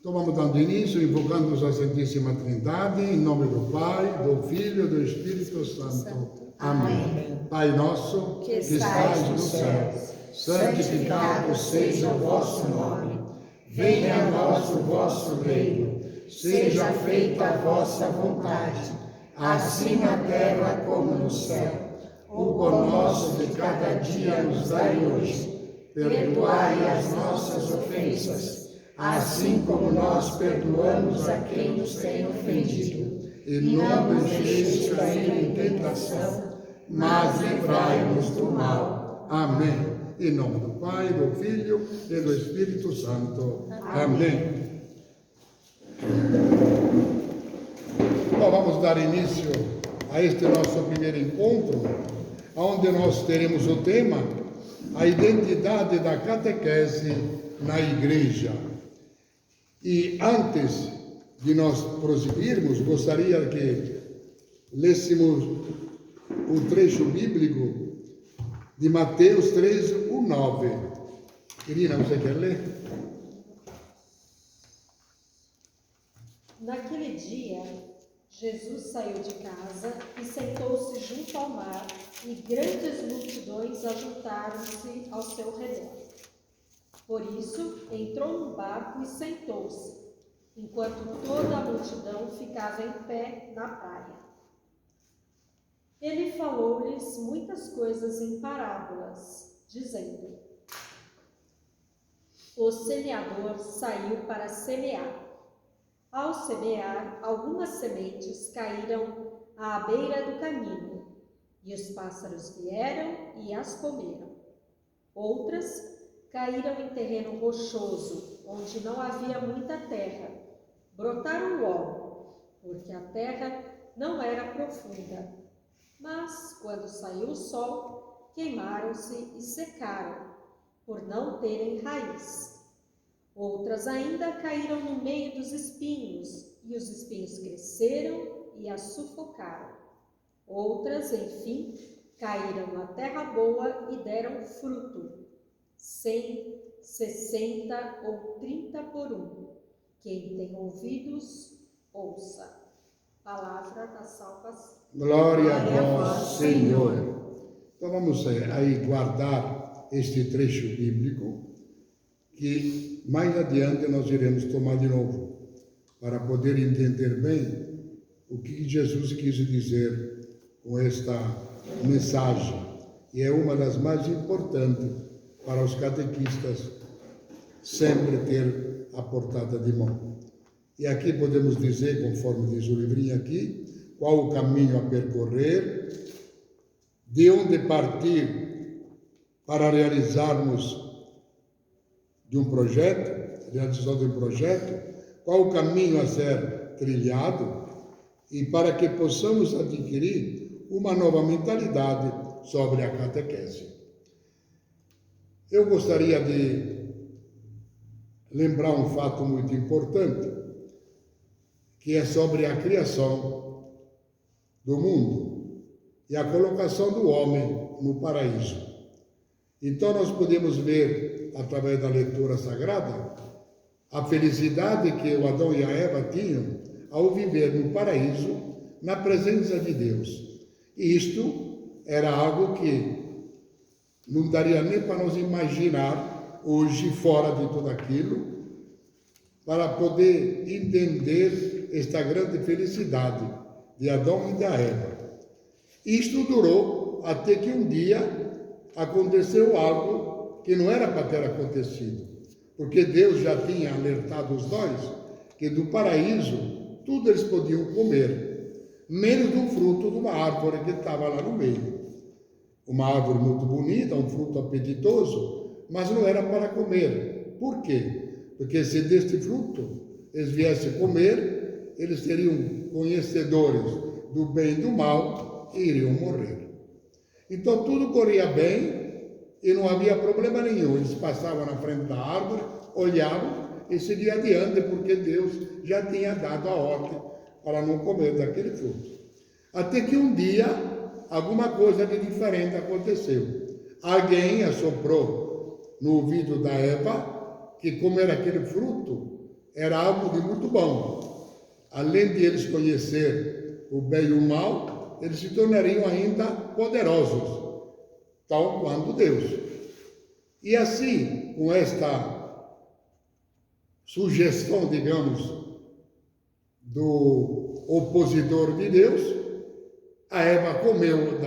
Então vamos dando início, invocando a Santíssima Trindade, em nome do Pai, do Filho e do Espírito Santo. Amém. Pai nosso, que estais nos céus, santificado seja o vosso nome. Venha a nós o vosso reino. Seja feita a vossa vontade, assim na terra como no céu. O pão nosso de cada dia nos dai hoje. Perdoai as nossas ofensas, assim como nós perdoamos a quem nos tem ofendido. E não nos deixes cair em tentação, mas livrai-nos do mal. Amém. Em nome do Pai, do Filho e do Espírito Santo. Amém. Bom, vamos dar início a este nosso primeiro encontro, onde nós teremos o tema, a identidade da catequese na igreja. E antes de nós prosseguirmos, gostaria que lêssemos o trecho bíblico de Mateus 3, 9. Irina, você quer ler? Naquele dia, Jesus saiu de casa e sentou-se junto ao mar, e grandes multidões ajuntaram-se ao seu redor. Por isso, entrou num barco e sentou-se, enquanto toda a multidão ficava em pé na praia. Ele falou-lhes muitas coisas em parábolas, dizendo: O semeador saiu para semear. Ao semear, algumas sementes caíram à beira do caminho, e os pássaros vieram e as comeram. Outras caíram em terreno rochoso, onde não havia muita terra. Brotaram logo, porque a terra não era profunda. Mas, quando saiu o sol, queimaram-se e secaram, por não terem raiz. Outras ainda caíram no meio dos espinhos, e os espinhos cresceram e as sufocaram. Outras, enfim, caíram na terra boa e deram fruto, 100, 60 ou 30 por um. Quem tem ouvidos, ouça. Palavra da salvação. Glória a vós, Senhor. Então vamos aí guardar este trecho bíblico, que mais adiante nós iremos tomar de novo, para poder entender bem o que Jesus quis dizer com esta mensagem. E é uma das mais importantes para os catequistas sempre ter a portada de mão. E aqui podemos dizer, conforme diz o livrinho aqui, qual o caminho a percorrer, de onde partir para realizarmos de um projeto, realização de um projeto, qual o caminho a ser trilhado, e para que possamos adquirir uma nova mentalidade sobre a catequese. Eu gostaria de lembrar um fato muito importante, que é sobre a criação do mundo e a colocação do homem no paraíso. Então nós podemos ver, através da leitura sagrada, a felicidade que o Adão e a Eva tinham ao viver no paraíso, na presença de Deus. E isto era algo que não daria nem para nós imaginar hoje, fora de tudo aquilo, para poder entender esta grande felicidade de Adão e da Eva. Isto durou até que um dia aconteceu algo que não era para ter acontecido, porque Deus já tinha alertado os dois que do paraíso tudo eles podiam comer, menos do fruto de uma árvore que estava lá no meio. Uma árvore muito bonita, um fruto apetitoso, mas não era para comer. Por quê? Porque se deste fruto eles viessem comer, eles seriam conhecedores do bem e do mal e iriam morrer. Então tudo corria bem e não havia problema nenhum. Eles passavam na frente da árvore, olhavam e seguiam adiante, porque Deus já tinha dado a ordem para não comer daquele fruto. Até que um dia, alguma coisa de diferente aconteceu. Alguém assoprou no ouvido da Eva que comer aquele fruto era algo de muito bom. Além de eles conhecer o bem e o mal, eles se tornariam ainda poderosos, tal quanto Deus. E assim, com esta sugestão, digamos, do opositor de Deus, a Eva comeu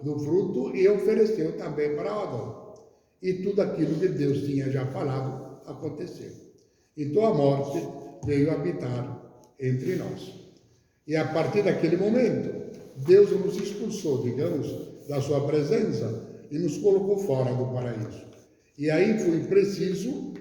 do fruto e ofereceu também para Adão. E tudo aquilo que Deus tinha já falado aconteceu. Então a morte veio habitar entre nós. E a partir daquele momento, Deus nos expulsou, digamos, da sua presença e nos colocou fora do paraíso. E aí foi preciso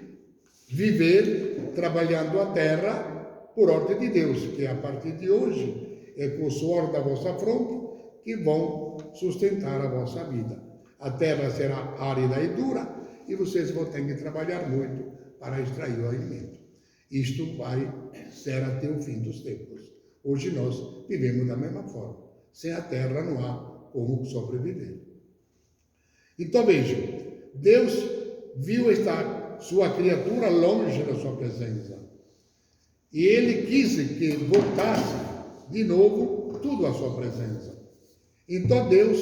viver trabalhando a terra por ordem de Deus, que a partir de hoje é com o suor da vossa fronte que vão sustentar a vossa vida. A terra será árida e dura e vocês vão ter que trabalhar muito para extrair o alimento. Isto vai ser até o fim dos tempos. Hoje nós vivemos da mesma forma. Sem a terra não há como sobreviver. Então veja, Deus viu esta sua criatura longe da sua presença. E ele quis que voltasse de novo tudo à sua presença. Então Deus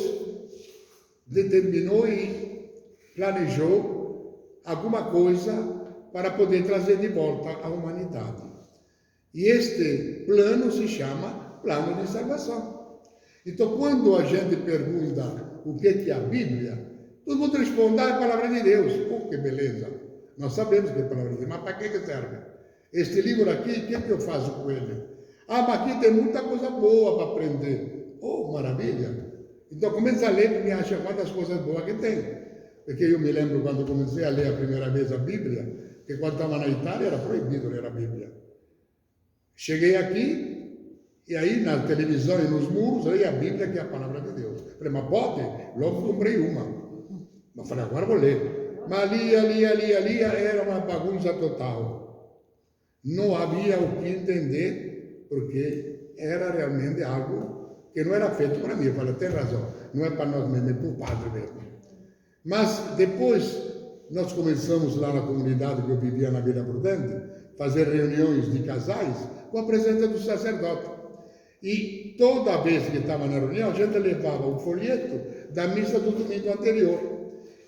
determinou e planejou alguma coisa para poder trazer de volta a humanidade. E este plano se chama plano de salvação. Então, quando a gente pergunta o que é a Bíblia, todo mundo responde, é a palavra de Deus. Oh, que beleza! Nós sabemos que é a palavra de Deus, mas para que serve? Este livro aqui, o que eu faço com ele? Mas aqui tem muita coisa boa para aprender. Oh, maravilha! Então começa a ler e me acha quantas coisas boas que tem. Porque eu me lembro quando comecei a ler a primeira vez a Bíblia, que quando estava na Itália era proibido ler a Bíblia. Cheguei aqui, e aí na televisão e nos muros, leio a Bíblia, que é a palavra de Deus. Falei, mas pode? Logo comprei uma. Mas falei, agora vou ler. Mas ali, era uma bagunça total. Não havia o que entender, porque era realmente algo que não era feito para mim. Eu falei, tem razão, não é para nós mesmos, é para o padre mesmo. Mas depois nós começamos lá na comunidade que eu vivia na Vila Prudente, fazer reuniões de casais com a presença do sacerdote. E toda vez que estava na reunião, a gente levava o folheto da missa do domingo anterior.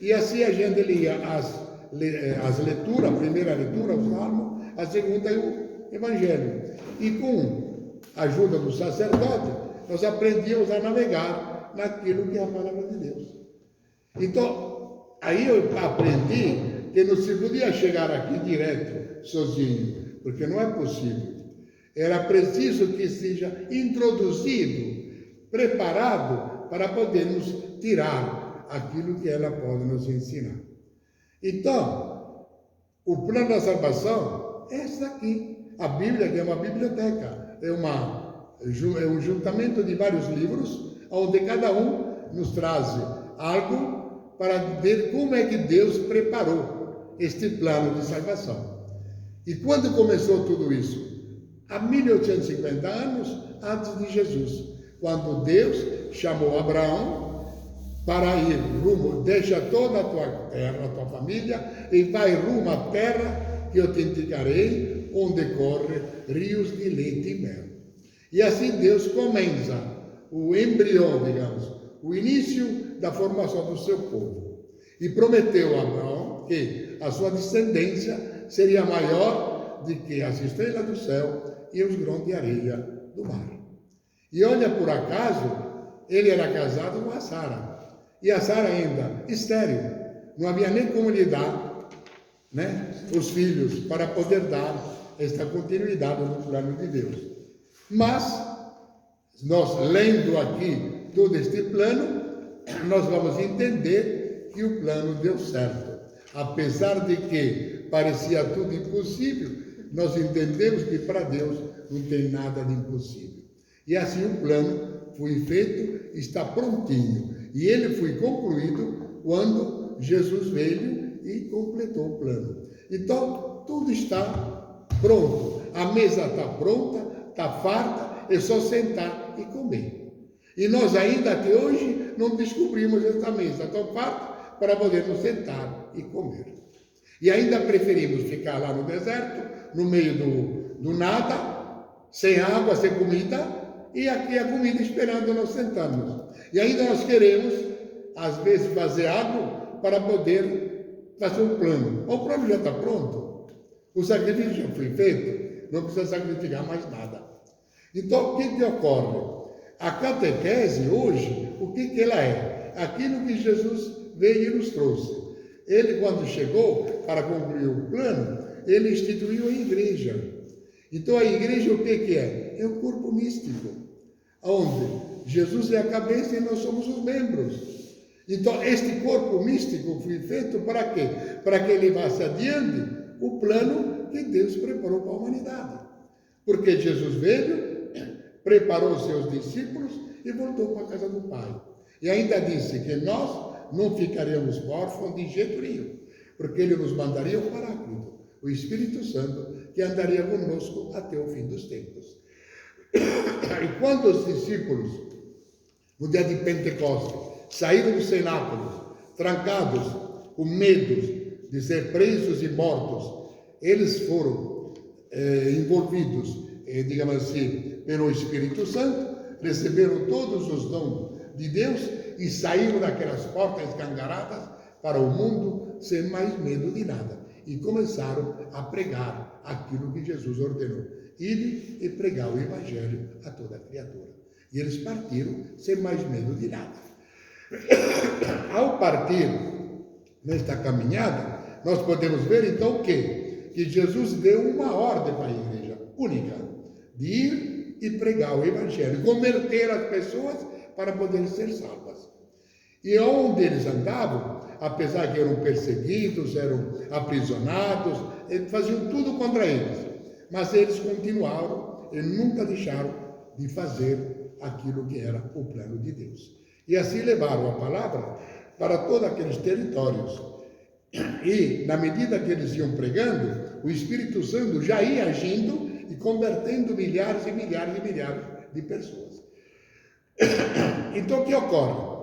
E assim a gente lia as leituras, a primeira leitura, o Salmo, a segunda é o Evangelho. E com a ajuda do sacerdote, nós aprendíamos a navegar naquilo que é a palavra de Deus. Então, aí eu aprendi que não se podia chegar aqui direto, sozinho, porque não é possível. Era preciso que seja introduzido, preparado, para poder nos tirar aquilo que ela pode nos ensinar. Então, o plano da salvação é essa aqui. A Bíblia, que é uma biblioteca, é um juntamento de vários livros, onde cada um nos traz algo para ver como é que Deus preparou este plano de salvação. E quando começou tudo isso? Há 1850 anos antes de Jesus, quando Deus chamou Abraão para ir rumo, deixa toda a tua terra, a tua família, e vai rumo à terra que eu te indicarei, onde corre rios de leite e mel. E assim Deus começa o embrião, digamos, o início da formação do seu povo. E prometeu a Abraão que a sua descendência seria maior do que as estrelas do céu e os grãos de areia do mar. E olha, por acaso, ele era casado com a Sara. E a Sara ainda estéril. Não havia nem como lhe dar, os filhos para poder dar esta continuidade no plano de Deus. Mas, nós lendo aqui todo este plano, nós vamos entender que o plano deu certo. Apesar de que parecia tudo impossível, nós entendemos que para Deus não tem nada de impossível. E assim o plano foi feito, está prontinho. E ele foi concluído quando Jesus veio e completou o plano. Então, tudo está pronto. A mesa está pronta, está farta, é só sentar e comer. E nós ainda até hoje não descobrimos essa mesa tão farta para podermos sentar e comer. E ainda preferimos ficar lá no deserto, no meio do nada, sem água, sem comida, e aqui a comida esperando nós sentarmos. E ainda nós queremos, às vezes, fazer algo para poder fazer um plano. O plano já está pronto, o sacrifício já foi feito, não precisa sacrificar mais nada. Então, o que ocorre? A catequese, hoje, o que ela é? Aquilo que Jesus veio e nos trouxe. Ele, quando chegou para concluir o plano, ele instituiu a igreja. Então, a igreja o que é? É um corpo místico, onde Jesus é a cabeça e nós somos os membros. Então, este corpo místico foi feito para quê? Para que levasse adiante o plano que Deus preparou para a humanidade. Porque Jesus veio, preparou os seus discípulos e voltou para a casa do Pai. E ainda disse que nós não ficaríamos órfãos de jeito nenhum, porque Ele nos mandaria o Paráclito, o Espírito Santo, que andaria conosco até o fim dos tempos. E quando os discípulos, no dia de Pentecostes, saíram dos cenáculos, trancados, com medo de ser presos e mortos, eles foram envolvidos, digamos assim, pelo Espírito Santo, receberam todos os dons de Deus e saíram daquelas portas escancaradas para o mundo sem mais medo de nada. E começaram a pregar aquilo que Jesus ordenou. Ir e pregar o Evangelho a toda criatura. E eles partiram sem mais medo de nada. Ao partir nesta caminhada, nós podemos ver então que Jesus deu uma ordem para a igreja única, de ir e pregar o Evangelho, converter as pessoas para poderem ser salvas. E onde eles andavam, apesar que eram perseguidos, eram aprisionados, eles faziam tudo contra eles, mas eles continuaram e nunca deixaram de fazer aquilo que era o plano de Deus. E assim levaram a palavra para todos aqueles territórios. E, na medida que eles iam pregando, o Espírito Santo já ia agindo e convertendo milhares e milhares e milhares de pessoas. Então, o que ocorre?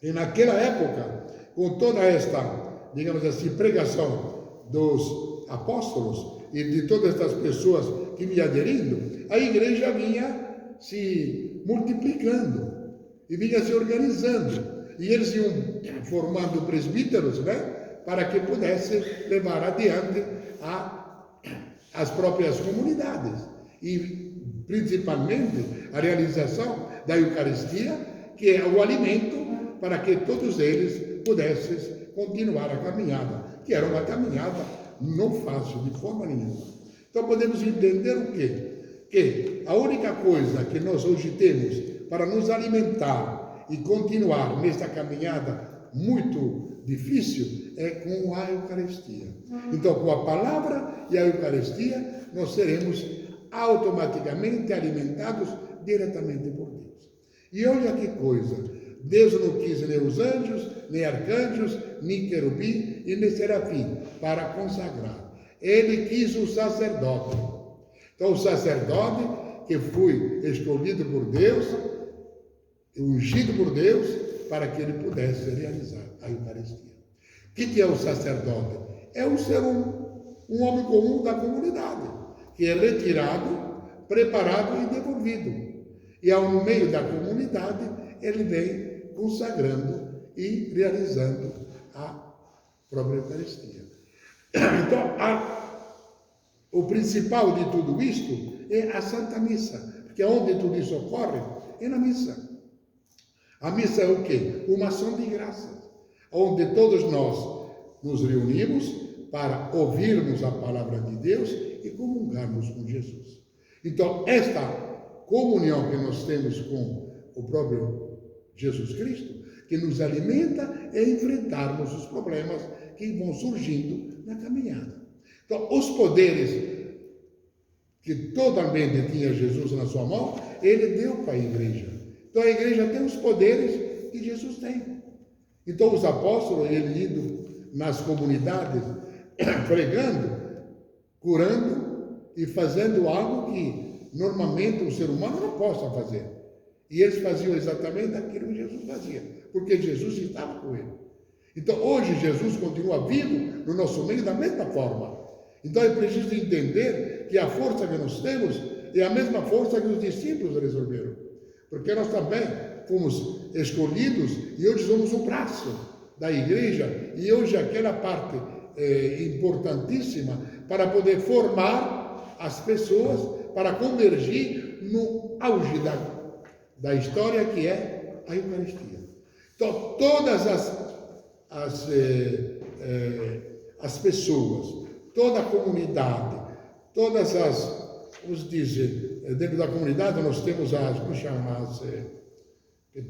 E naquela época, com toda esta, digamos assim, pregação dos apóstolos e de todas estas pessoas que vinham aderindo, a igreja vinha se multiplicando e vinha se organizando. E eles iam formando presbíteros, né, para que pudessem levar adiante as próprias comunidades. E, principalmente, a realização da Eucaristia, que é o alimento para que todos eles pudessem continuar a caminhada, que era uma caminhada não fácil de forma nenhuma. Então podemos entender o quê? Que a única coisa que nós hoje temos para nos alimentar e continuar nesta caminhada muito difícil é com a Eucaristia. Então, com a palavra e a Eucaristia, nós seremos automaticamente alimentados diretamente por Deus. E olha que coisa! Deus não quis nem os anjos, nem arcanjos, nem querubim e nem serafim para consagrar. Ele quis o sacerdote. Então, o sacerdote que foi escolhido por Deus, ungido por Deus, para que ele pudesse realizar a Eucaristia. O que é o sacerdote? É um homem comum da comunidade, que é retirado, preparado e devolvido. E ao meio da comunidade, ele vem consagrando e realizando a própria Eucaristia. Então, o principal de tudo isto é a Santa Missa, porque onde tudo isso ocorre é na missa. A missa é o quê? Uma ação de graças, onde todos nós nos reunimos para ouvirmos a palavra de Deus e comungarmos com Jesus. Então, esta comunhão que nós temos com o próprio Jesus Cristo, que nos alimenta é enfrentarmos os problemas que vão surgindo na caminhada. Então, os poderes que totalmente tinha Jesus na sua mão, ele deu para a igreja. Então, a igreja tem os poderes que Jesus tem. Então, os apóstolos, ele indo nas comunidades, pregando, curando e fazendo algo que normalmente o ser humano não possa fazer. E eles faziam exatamente aquilo que Jesus fazia, porque Jesus estava com ele. Então, hoje, Jesus continua vivo no nosso meio da mesma forma. Então, é preciso entender que a força que nós temos é a mesma força que os discípulos resolveram. Porque nós também fomos escolhidos e hoje somos o braço da igreja. E hoje aquela parte importantíssima para poder formar as pessoas para convergir no auge da história, que é a Eucaristia. Então, todas as pessoas, toda a comunidade, todas vamos dizer, dentro da comunidade nós temos como chama,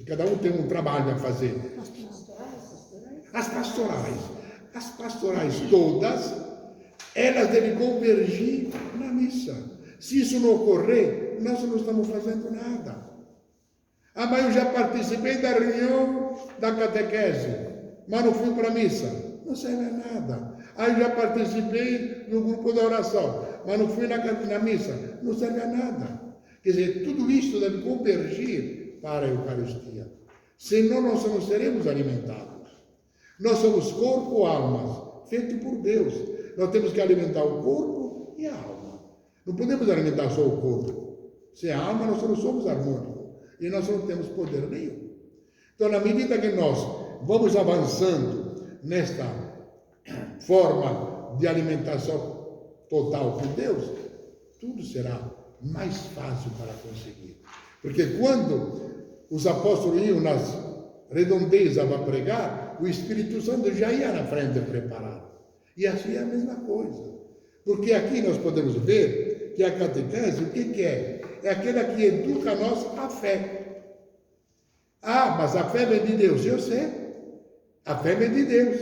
cada um tem um trabalho a fazer. As pastorais todas, elas devem convergir na missa. Se isso não ocorrer, nós não estamos fazendo nada. Mas eu já participei da reunião da catequese, mas não fui para a missa. Não serve a nada. Eu já participei no grupo da oração, mas não fui na missa. Não serve a nada. Quer dizer, tudo isso deve convergir para a Eucaristia. Senão nós não seremos alimentados. Nós somos corpo ou almas, feito por Deus. Nós temos que alimentar o corpo e a alma. Não podemos alimentar só o corpo. Sem a alma nós não somos harmônicos. E nós não temos poder nenhum. Então, na medida que nós vamos avançando nesta forma de alimentação total com Deus, tudo será mais fácil para conseguir. Porque quando os apóstolos iam nas redondezas para pregar, o Espírito Santo já ia na frente preparado. E assim é a mesma coisa. Porque aqui nós podemos ver que a catequese, o que é? É aquela que educa nós a fé. Mas a fé vem de Deus. Eu sei. A fé vem de Deus.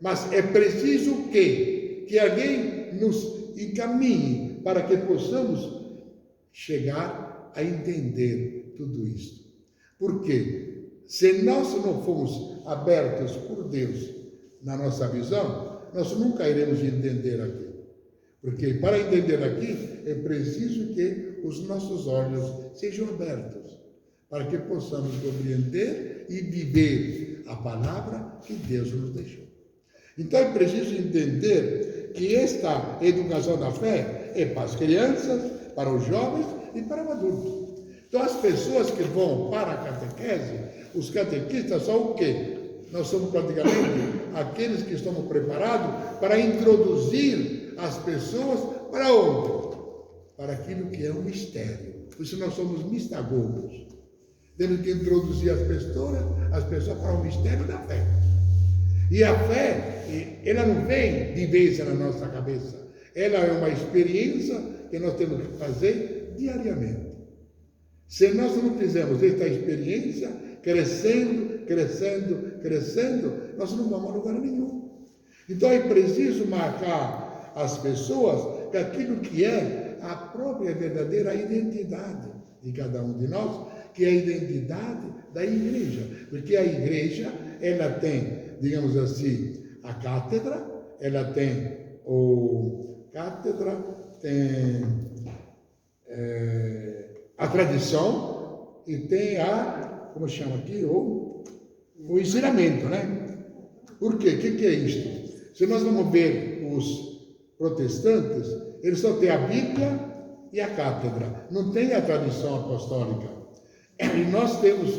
Mas é preciso que alguém nos encaminhe para que possamos chegar a entender tudo isso. Porque se nós não formos abertos por Deus na nossa visão, nós nunca iremos entender aquilo. Porque para entender aqui é preciso que os nossos olhos sejam abertos, para que possamos compreender e viver a palavra que Deus nos deixou. Então é preciso entender que esta educação da fé é para as crianças, para os jovens e para os adultos. Então as pessoas que vão para a catequese, os catequistas são o quê? Nós somos praticamente aqueles que estamos preparados para introduzir as pessoas para onde? Para aquilo que é um mistério. Por isso nós somos mistagogos. Temos que introduzir as pessoas para o mistério da fé. E a fé, ela não vem de vez na nossa cabeça. Ela é uma experiência que nós temos que fazer diariamente. Se nós não fizermos esta experiência, crescendo, nós não vamos a lugar nenhum. Então é preciso marcar as pessoas com aquilo que é a própria verdadeira identidade de cada um de nós, que é a identidade da igreja. Porque a igreja, ela tem, digamos assim, a cátedra, ela tem tem a tradição e tem como chama aqui, o ensinamento, né? Por quê? O que é isto? Se nós vamos ver os protestantes, eles só têm a Bíblia e a cátedra, não tem a tradição apostólica. E nós temos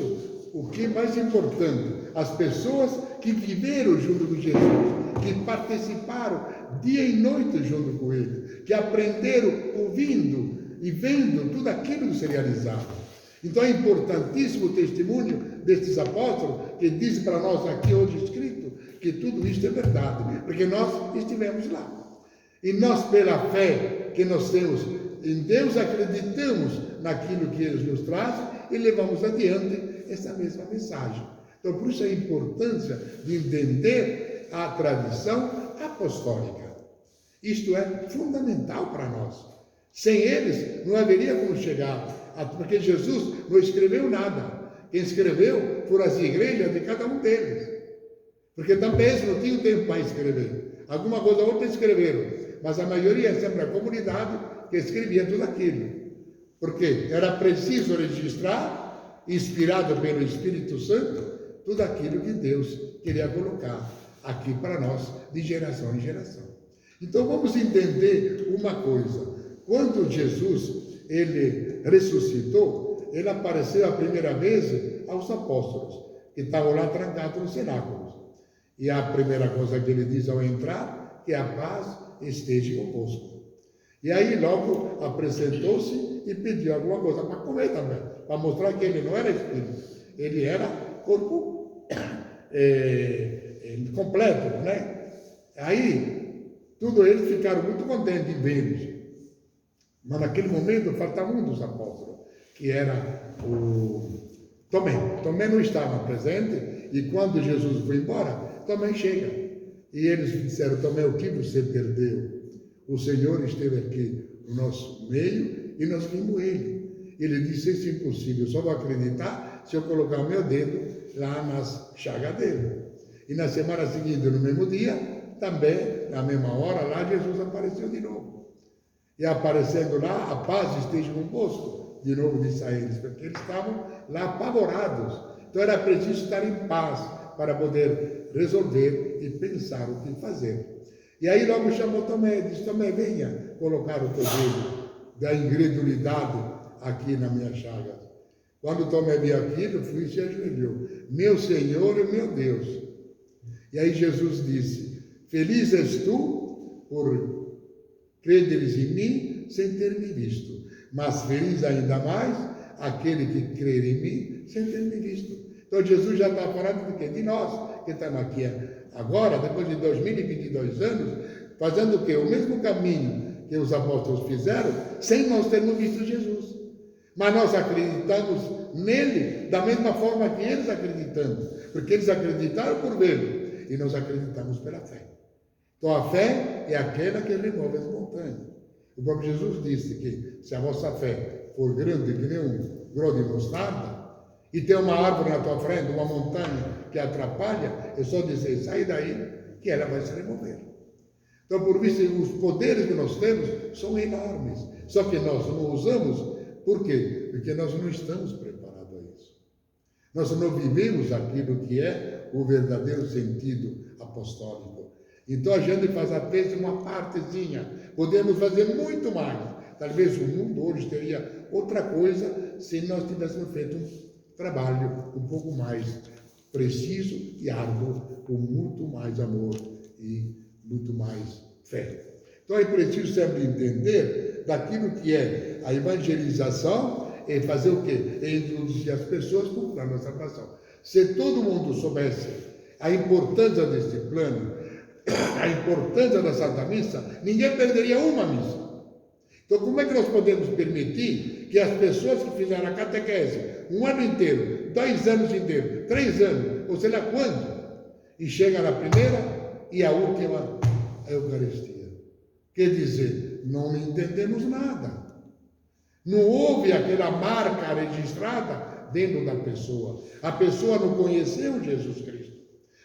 o que é mais importante, as pessoas que viveram junto com Jesus, que participaram dia e noite junto com Ele, que aprenderam ouvindo e vendo tudo aquilo que se realizava. Então é importantíssimo o testemunho destes apóstolos, que diz para nós aqui hoje escrito, que tudo isto é verdade, porque nós estivemos lá. E nós, pela fé que nós temos em Deus, acreditamos naquilo que Ele nos traz e levamos adiante essa mesma mensagem. Então, por isso a importância de entender a tradição apostólica. Isto é fundamental para nós. Sem eles, não haveria como chegar, porque Jesus não escreveu nada. Quem escreveu foram as igrejas de cada um deles. Porque também eles não tinham tempo para escrever. Alguma coisa ou outra escreveram, mas a maioria é sempre a comunidade que escrevia tudo aquilo. Porque era preciso registrar, inspirado pelo Espírito Santo, tudo aquilo que Deus queria colocar aqui para nós, de geração em geração. Então vamos entender uma coisa. Quando Jesus, ele ressuscitou, ele apareceu a primeira vez aos apóstolos, que estavam lá trancados nos cenáculos. E a primeira coisa que ele diz ao entrar, que a paz esteja convosco. E aí logo apresentou-se e pediu alguma coisa para comer também, para mostrar que ele não era espírito, ele era corpo completo, né? Aí, todos eles ficaram muito contentes em vê-los. Mas naquele momento faltava um dos apóstolos, que era o Tomé. Tomé não estava presente, e quando Jesus foi embora, Tomé chega. E eles disseram: Tomé, o que você perdeu? O Senhor esteve aqui no nosso meio e nós vimos ele. Ele disse: isso é impossível, eu só vou acreditar se eu colocar o meu dedo lá nas chagas dele. E na semana seguinte, no mesmo dia, também, na mesma hora, lá Jesus apareceu de novo. E aparecendo lá, a paz esteja convosco. De novo disse a eles, porque eles estavam lá apavorados. Então era preciso estar em paz para poder resolver e pensar o que fazer. E aí logo chamou Tomé, disse: Tomé, venha colocar o teu dedo da incredulidade aqui na minha chaga. Quando Tomé viu aquilo, fui e se ajoelhou: meu Senhor e meu Deus. E aí Jesus disse: feliz és tu por creres em mim sem ter me visto, mas feliz ainda mais aquele que crer em mim sem ter me visto. Então Jesus já está falando de quê? De nós, que estamos aqui agora, depois de 2022 anos, fazendo o quê? O mesmo caminho que os apóstolos fizeram, sem nós termos visto Jesus. Mas nós acreditamos nele da mesma forma que eles acreditamos, porque eles acreditaram por vê-lo, e nós acreditamos pela fé. Então a fé é aquela que remove as montanhas. O próprio Jesus disse que se a vossa fé for grande que nem um grão de mostarda, e tem uma árvore na tua frente, uma montanha que atrapalha, é só dizer: sai daí, que ela vai se remover. Então, por isso, os poderes que nós temos são enormes, só que nós não usamos. Por quê? Porque nós não estamos preparados a isso. Nós não vivemos aquilo que é o verdadeiro sentido apostólico. Então a gente faz apenas uma partezinha. Podemos fazer muito mais. Talvez o mundo hoje teria outra coisa se nós tivéssemos feito um trabalho um pouco mais preciso e árduo, com muito mais amor e muito mais fé. Então é preciso sempre entender daquilo que é a evangelização e fazer o quê? É introduzir as pessoas no plano da salvação. Se todo mundo soubesse a importância desse plano, a importância da Santa Missa, ninguém perderia uma missa. Então como é que nós podemos permitir que as pessoas que fizeram a catequese um ano inteiro, 2 anos inteiros, 3 anos, ou sei lá quanto, e chega na primeira e a última, a Eucaristia? Quer dizer, não entendemos nada. Não houve aquela marca registrada dentro da pessoa. A pessoa não conheceu Jesus Cristo.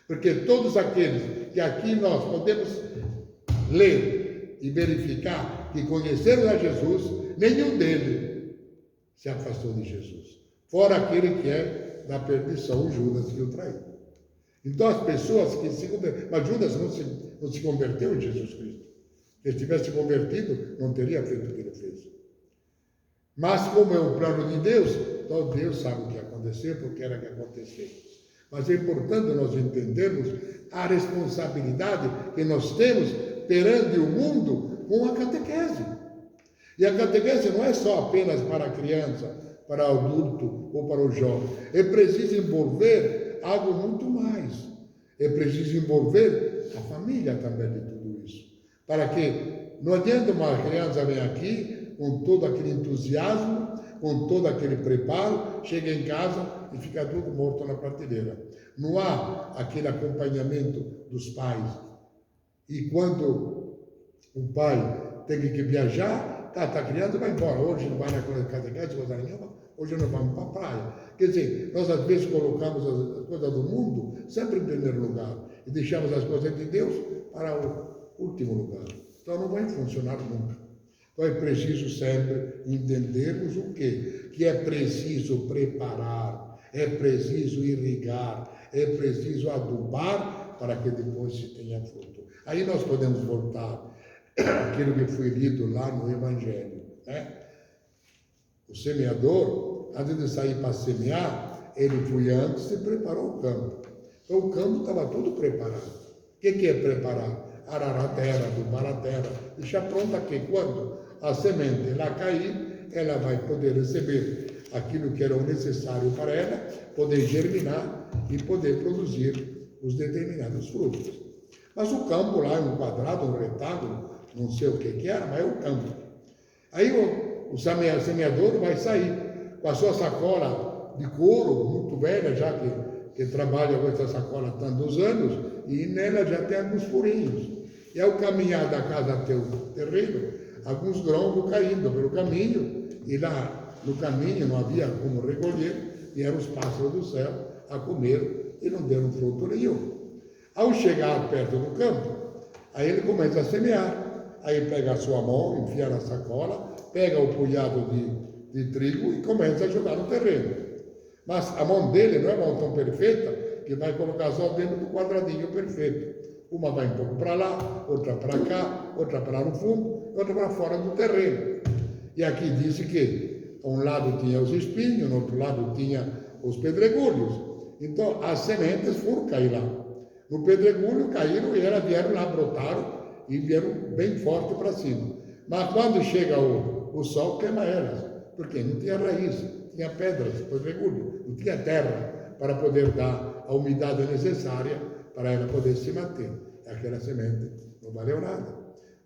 Porque todos aqueles que aqui nós podemos ler e verificar que conheceram a Jesus, nenhum deles se afastou de Jesus. Fora aquele que é da perdição, o Judas, que o traiu. Então as pessoas que se converteram, mas Judas não se converteu em Jesus Cristo. Se ele tivesse convertido, não teria feito o que ele fez. Mas como é o plano de Deus, então Deus sabe o que ia acontecer, porque era que acontecer. Mas é importante nós entendermos a responsabilidade que nós temos perante o mundo com a catequese. E a catequese não é só apenas para a criança, para o adulto ou para o jovem. É preciso envolver algo muito mais. É preciso envolver a família também de tudo isso. Para que não adianta uma criança vir aqui com todo aquele entusiasmo, com todo aquele preparo, chega em casa e fica tudo morto na prateleira. Não há aquele acompanhamento dos pais. E quando o pai tem que viajar, a criança vai embora. Hoje não vai na catequese, coisa nenhuma. Hoje não vamos para a praia. Quer dizer, nós às vezes colocamos as coisas do mundo sempre em primeiro lugar e deixamos as coisas de Deus para o último lugar. Então não vai funcionar nunca. Então é preciso sempre entendermos o quê? Que é preciso preparar, é preciso irrigar, é preciso adubar para que depois se tenha fruto. Aí nós podemos voltar àquilo que foi lido lá no Evangelho, né? O semeador, antes de sair para semear, ele foi antes e preparou o campo. Então o campo estava tudo preparado. O que é preparar? Arar a terra, adubar a terra, deixar pronta que quando a semente ela cair, ela vai poder receber aquilo que era o necessário para ela, poder germinar e poder produzir os determinados frutos. Mas o campo lá é um quadrado, um retângulo, não sei o que era, mas é o campo. Aí o semeador vai sair com a sua sacola de couro, muito velha, já que trabalha com essa sacola há tantos anos, e nela já tem alguns furinhos. E ao caminhar da casa até o terreno, alguns grãos vão caindo pelo caminho, e lá no caminho não havia como recolher, e eram os pássaros do céu a comer, e não deram fruto nenhum. Ao chegar perto do campo, aí ele começa a semear. Aí pega a sua mão, enfia na sacola, pega o punhado de trigo e começa a jogar no terreno. Mas a mão dele não é uma mão tão perfeita que vai colocar só dentro do quadradinho perfeito. Uma vai um pouco para lá, outra para cá, outra para lá no fundo, outra para fora do terreno. E aqui diz que a um lado tinha os espinhos, no outro lado tinha os pedregulhos. Então as sementes foram cair lá. No pedregulho caíram e elas vieram lá, brotaram e vieram bem forte para cima. Mas quando chega o sol, queima elas, porque não tinha raiz, tinha pedras, pedregulho, não tinha terra para poder dar a umidade necessária para ela poder se manter. Aquela semente não valeu nada.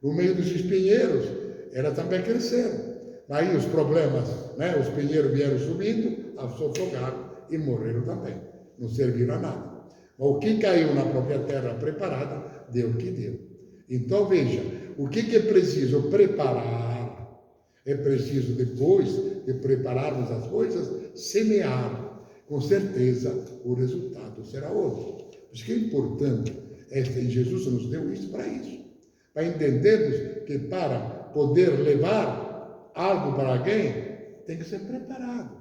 No meio dos espinheiros, elas também cresceram. Aí os problemas, né, os pinheiros vieram subindo, a sufocaram e morreram também. Não serviram a nada. Mas o que caiu na própria terra preparada, deu o que deu. Então veja, o que é preciso preparar? É preciso, depois de prepararmos as coisas, semear. Com certeza o resultado será outro. Por isso que é importante, e Jesus nos deu isso para isso. Para entendermos que para poder levar algo para alguém, tem que ser preparado.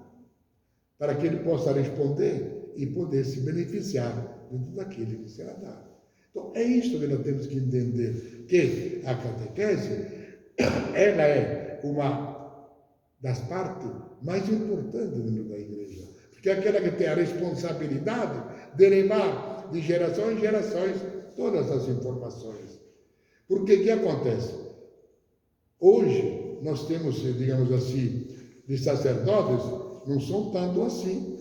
Para que ele possa responder e poder se beneficiar de tudo aquilo que será dado. Então, é isso que nós temos que entender, que a catequese, ela é uma das partes mais importantes dentro da igreja, porque é aquela que tem a responsabilidade de levar de geração em gerações todas as informações. Porque o que acontece? Hoje, nós temos, digamos assim, de sacerdotes, não são tanto assim.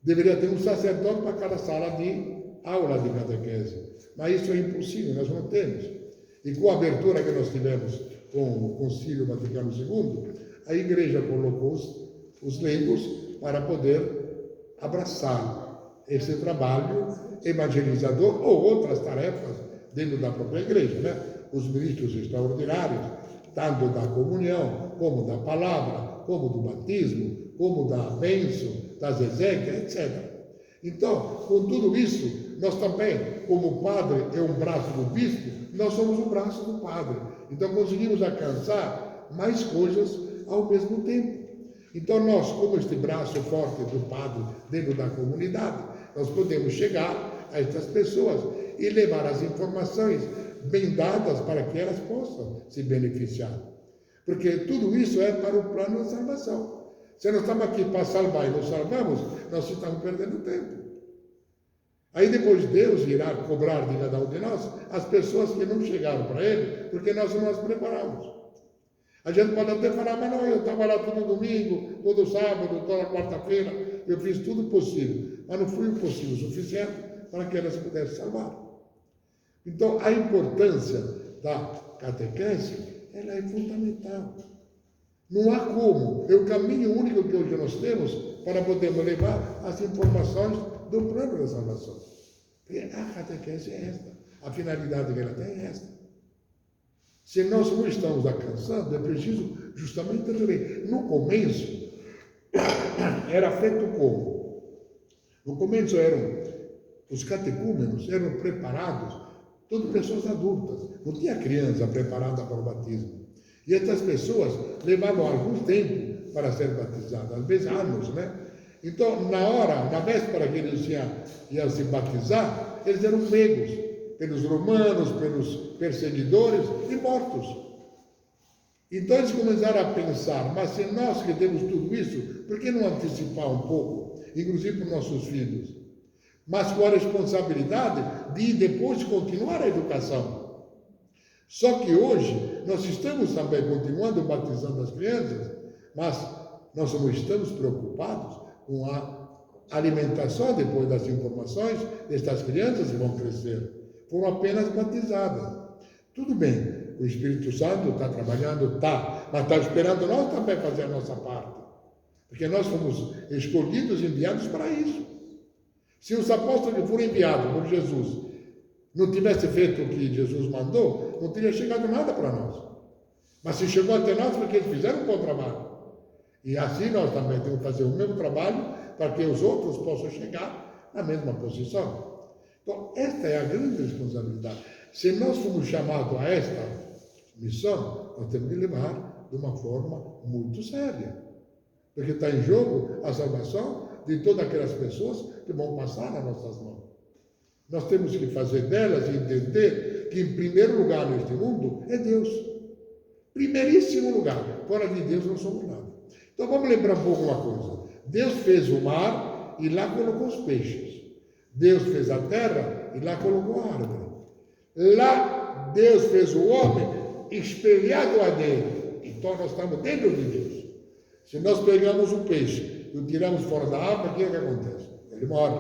Deveria ter um sacerdote para cada sala de aula de catequese. Mas isso é impossível, nós não temos. E com a abertura que nós tivemos com o Concílio Vaticano II, a Igreja colocou os leigos para poder abraçar esse trabalho evangelizador ou outras tarefas dentro da própria Igreja, né? Os ministros extraordinários, tanto da comunhão, como da palavra, como do batismo, como da bênção, das exéquias, etc. Então, com tudo isso, nós também, como o padre é um braço do bispo, nós somos o braço do padre. Então, conseguimos alcançar mais coisas ao mesmo tempo. Então, nós, como este braço forte do padre dentro da comunidade, nós podemos chegar a estas pessoas e levar as informações bem dadas para que elas possam se beneficiar. Porque tudo isso é para o plano da salvação. Se nós estamos aqui para salvar e não salvamos, nós estamos perdendo tempo. Aí depois Deus irá cobrar de cada um de nós as pessoas que não chegaram para Ele, porque nós não as preparamos. A gente pode até falar, mas não, eu estava lá todo domingo, todo sábado, toda quarta-feira, eu fiz tudo possível. Mas não foi o possível o suficiente para que elas pudessem salvar. Então, a importância da catequese, ela é fundamental. Não há como, é o caminho único que hoje nós temos para podermos levar as informações do plano da salvação. Porque a catequese é esta, a finalidade que ela tem é esta. Se nós não estamos alcançando, é preciso justamente rever. No começo, era feito como? No começo os catecúmenos eram preparados, todas pessoas adultas, não tinha criança preparada para o batismo. E essas pessoas levavam algum tempo para ser batizadas, às vezes anos, né? Então, na véspera que eles iam se batizar, eles eram pegos pelos romanos, pelos perseguidores e mortos. Então eles começaram a pensar, mas se nós que temos tudo isso, por que não antecipar um pouco, inclusive para os nossos filhos? Mas com a responsabilidade de depois continuar a educação. Só que hoje nós estamos também continuando batizando as crianças, mas nós não estamos preocupados com a alimentação depois das informações destas crianças que vão crescer. Foram apenas batizadas. Tudo bem, o Espírito Santo está trabalhando, mas está esperando nós também fazer a nossa parte. Porque nós fomos escolhidos e enviados para isso. Se os apóstolos que foram enviados por Jesus não tivessem feito o que Jesus mandou, não teria chegado nada para nós. Mas se chegou até nós porque eles fizeram um bom trabalho. E assim nós também temos que fazer o mesmo trabalho para que os outros possam chegar na mesma posição. Então, esta é a grande responsabilidade. Se nós fomos chamados a esta missão, nós temos que levar de uma forma muito séria. Porque está em jogo a salvação de todas aquelas pessoas que vão passar nas nossas mãos. Nós temos que fazer delas entender que, em primeiro lugar neste mundo, é Deus. Primeiríssimo lugar. Fora de Deus não somos nada. Então vamos lembrar um pouco uma coisa. Deus fez o mar e lá colocou os peixes. Deus fez a terra e lá colocou a árvore. Lá Deus fez o homem espelhado a dele. Então nós estamos dentro de Deus. Se nós pegamos o peixe e o tiramos fora da água, o que é que acontece? Ele morre.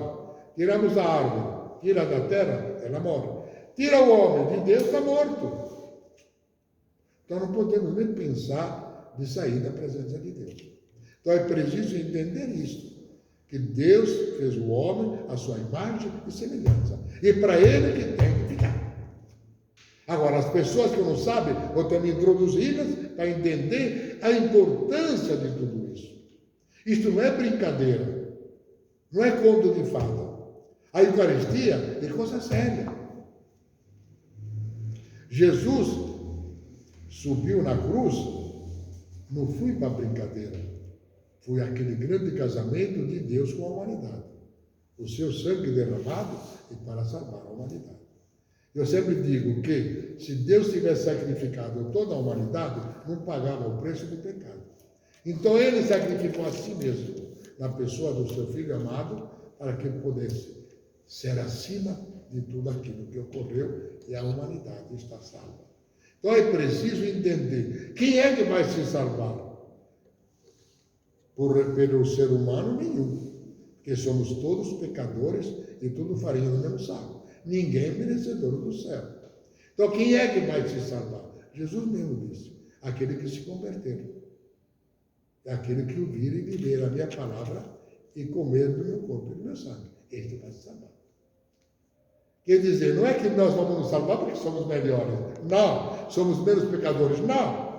Tiramos a árvore, tira da terra, ela morre. Tira o homem de Deus, está morto. Então não podemos nem pensar de sair da presença de Deus. Então é preciso entender isso. Que Deus fez o homem à sua imagem e semelhança. E para ele que tem que ficar. Agora, as pessoas que não sabem, vou também introduzi-las para entender a importância de tudo isso. Isto não é brincadeira. Não é conto de fada. A Eucaristia é coisa séria. Jesus subiu na cruz, não foi para brincadeira. Foi aquele grande casamento de Deus com a humanidade. O seu sangue derramado é para salvar a humanidade. Eu sempre digo que se Deus tivesse sacrificado toda a humanidade, não pagava o preço do pecado. Então ele sacrificou a si mesmo, na pessoa do seu Filho amado, para que pudesse ser acima de tudo aquilo que ocorreu e a humanidade está salva. Então é preciso entender quem é que vai se salvar. Pelo ser humano nenhum, porque somos todos pecadores e tudo farinha no mesmo saco. Ninguém é merecedor do céu. Então quem é que vai se salvar? Jesus mesmo disse, aquele que se converter. É aquele que ouvir e viver a minha palavra e comer do meu corpo e do meu sangue. Este vai se salvar. Quer dizer, não é que nós vamos nos salvar porque somos melhores. Não, somos menos pecadores. Não.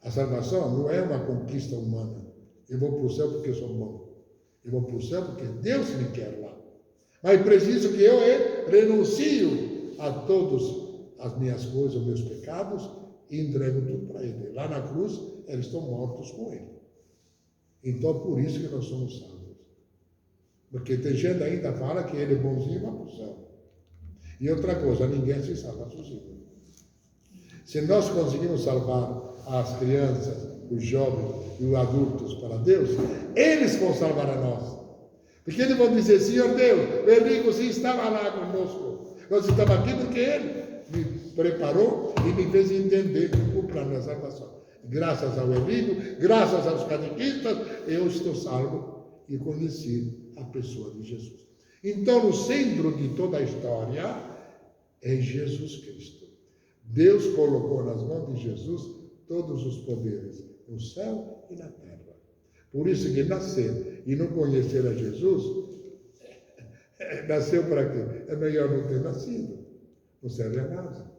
A salvação não é uma conquista humana. Eu vou para o céu porque eu sou bom. Eu vou para o céu porque Deus me quer lá. Mas é preciso que eu renuncio a todas as minhas coisas, os meus pecados, e entrego tudo para Ele. Lá na cruz, eles estão mortos com Ele. Então, por isso que nós somos salvos. Porque tem gente que ainda fala que Ele é bonzinho e vai para o céu. E outra coisa, ninguém se salva sozinho. Se nós conseguimos salvar as crianças, os jovens e os adultos para Deus, eles vão salvar a nós. Porque eles vão dizer, Senhor Deus, o Henrique sim estava lá conosco. Nós estamos aqui porque Ele me preparou e me fez entender o plano da salvação. Graças ao Henrique, graças aos catequistas, eu estou salvo e conheci a pessoa de Jesus. Então, no centro de toda a história é Jesus Cristo. Deus colocou nas mãos de Jesus todos os poderes, no céu e na terra. Por isso que nascer e não conhecer a Jesus, nasceu para quê? É melhor não ter nascido, não serve a nada.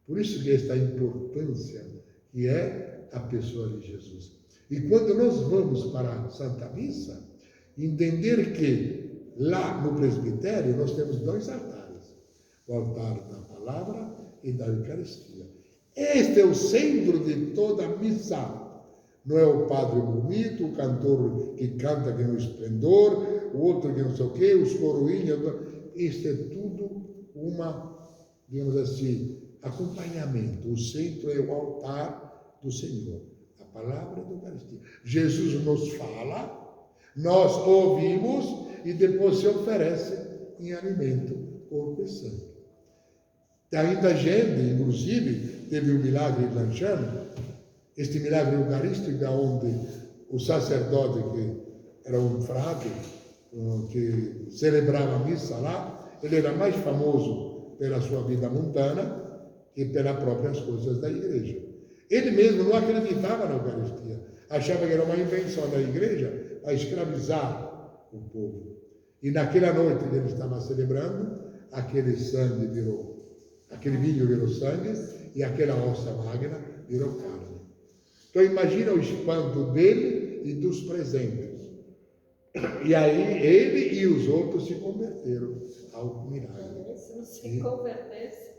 Por isso que esta importância que é a pessoa de Jesus. E quando nós vamos para a Santa Missa, entender que lá no presbitério nós temos 2 altares, o altar da palavra e da Eucaristia. Este é o centro de toda a missa. Não é o padre bonito, o cantor que canta que é um esplendor, o outro que não sei o quê, os coroinhas. Isso é tudo digamos assim, acompanhamento. O centro é o altar do Senhor, a palavra da Eucaristia. Jesus nos fala, nós ouvimos e depois se oferece em alimento, corpo e sangue. Ainda gente, inclusive, teve o milagre de Lanciano, este milagre eucarístico, onde o sacerdote, que era um frade, que celebrava a missa lá, ele era mais famoso pela sua vida mundana que pelas próprias coisas da igreja. Ele mesmo não acreditava na Eucaristia, achava que era uma invenção da igreja para escravizar o povo. E naquela noite que ele estava celebrando, aquele vinho virou sangue e aquela hóstia magna virou carne. Então imagina o espanto dele e dos presentes. E aí ele e os outros se converteram ao milagre. Se não se convertesse.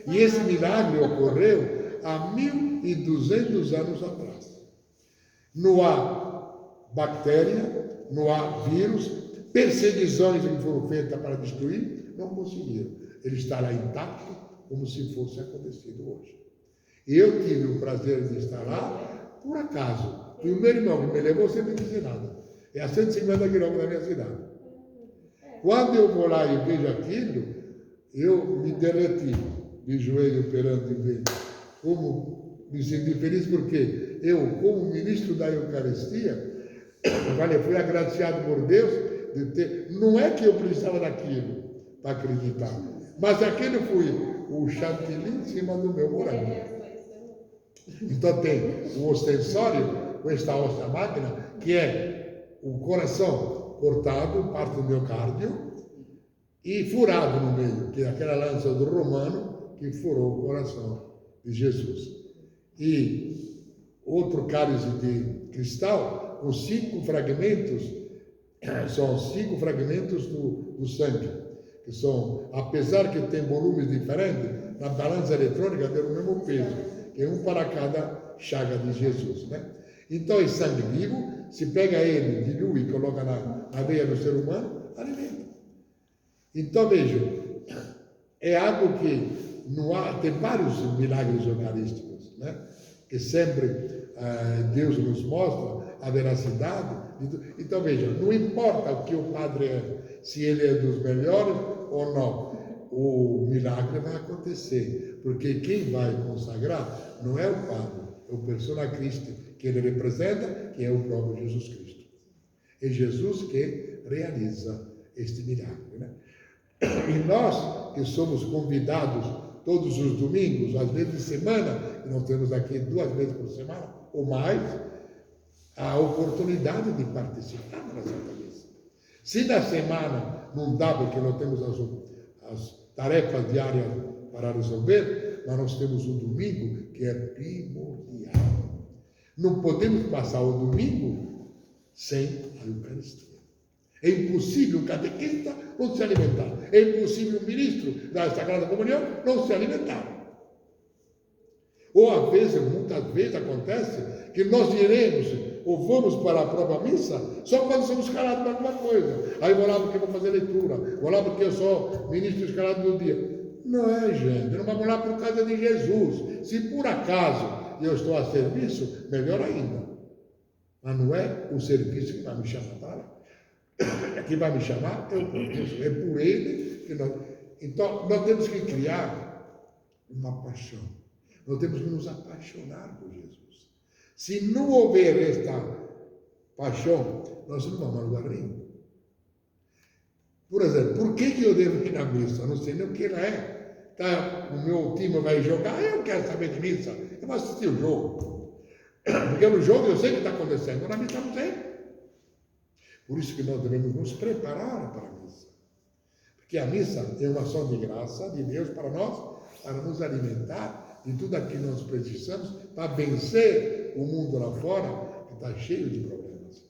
E esse milagre ocorreu há 1.200 anos atrás. Não há bactéria, não há vírus, perseguições que foram feitas para destruir, não conseguiram. Ele está lá intacto, como se fosse acontecido hoje. Eu tive o prazer de estar lá, por acaso. E o meu irmão que me levou sem me dizer nada. É a 150 quilômetros da minha cidade. Quando eu vou lá e vejo aquilo, eu me derreti de joelho perante Deus. Como me senti feliz, porque eu, como ministro da Eucaristia, fui agraciado por Deus de ter. Não é que eu precisava daquilo para acreditar, mas aquele foi o chantilly em cima do meu morango. Então tem o ostensório, com esta hóstia magna, que é o coração cortado, parte do miocárdio, e furado no meio, que é aquela lança do romano que furou o coração de Jesus. E outro cálice de cristal, com 5 fragmentos, são 5 fragmentos do sangue, que são, apesar que tem volumes diferentes, na balança eletrônica tem o mesmo peso, que é um para cada chaga de Jesus, né? Então, esse sangue vivo, se pega ele, dilui e coloca na veia do ser humano, alimenta. Então, vejam, é algo que não há, tem vários milagres eucarísticos, né? Que sempre Deus nos mostra a veracidade. Então, vejam, não importa o que o padre é, se ele é dos melhores ou não, o milagre vai acontecer, porque quem vai consagrar não é o padre, é o persona Christi que ele representa, que é o próprio Jesus Cristo. É Jesus que realiza este milagre, né? E nós, que somos convidados todos os domingos, às vezes de semana, nós temos aqui 2 vezes por semana, ou mais, a oportunidade de participar na Santa Missa. Se na semana não dá, porque nós temos as tarefas diárias para resolver, mas nós temos o domingo, que é primordial. Não podemos passar o domingo sem a Eucaristia. É impossível o catequista não se alimentar. É impossível o ministro da Sagrada Comunhão não se alimentar. Ou às vezes, muitas vezes acontece que nós iremos ou vamos para a própria missa só quando somos escalados para alguma coisa. Aí vou lá porque vou fazer leitura, vou lá porque eu sou ministro escalado do dia. Não é, gente, não vamos lá por causa de Jesus. Se por acaso eu estou a serviço, melhor ainda. Mas não é o serviço que vai me chamar para lá. Quem vai me chamar é o próprio Jesus. É por ele que nós... Então, nós temos que criar uma paixão. Nós temos que nos apaixonar por Jesus. Se não houver esta paixão, nós não vamos a lugar nenhum. Por exemplo, por que eu devo ir na missa? Eu não sei nem o que ela é. Tá, o meu time vai jogar, eu quero saber de missa. Eu vou assistir o jogo. Porque no jogo eu sei o que está acontecendo, na missa não sei. Por isso que nós devemos nos preparar para a missa. Porque a missa é uma ação de graça de Deus para nós, para nos alimentar de tudo aquilo que nós precisamos, para vencer o mundo lá fora, que está cheio de problemas.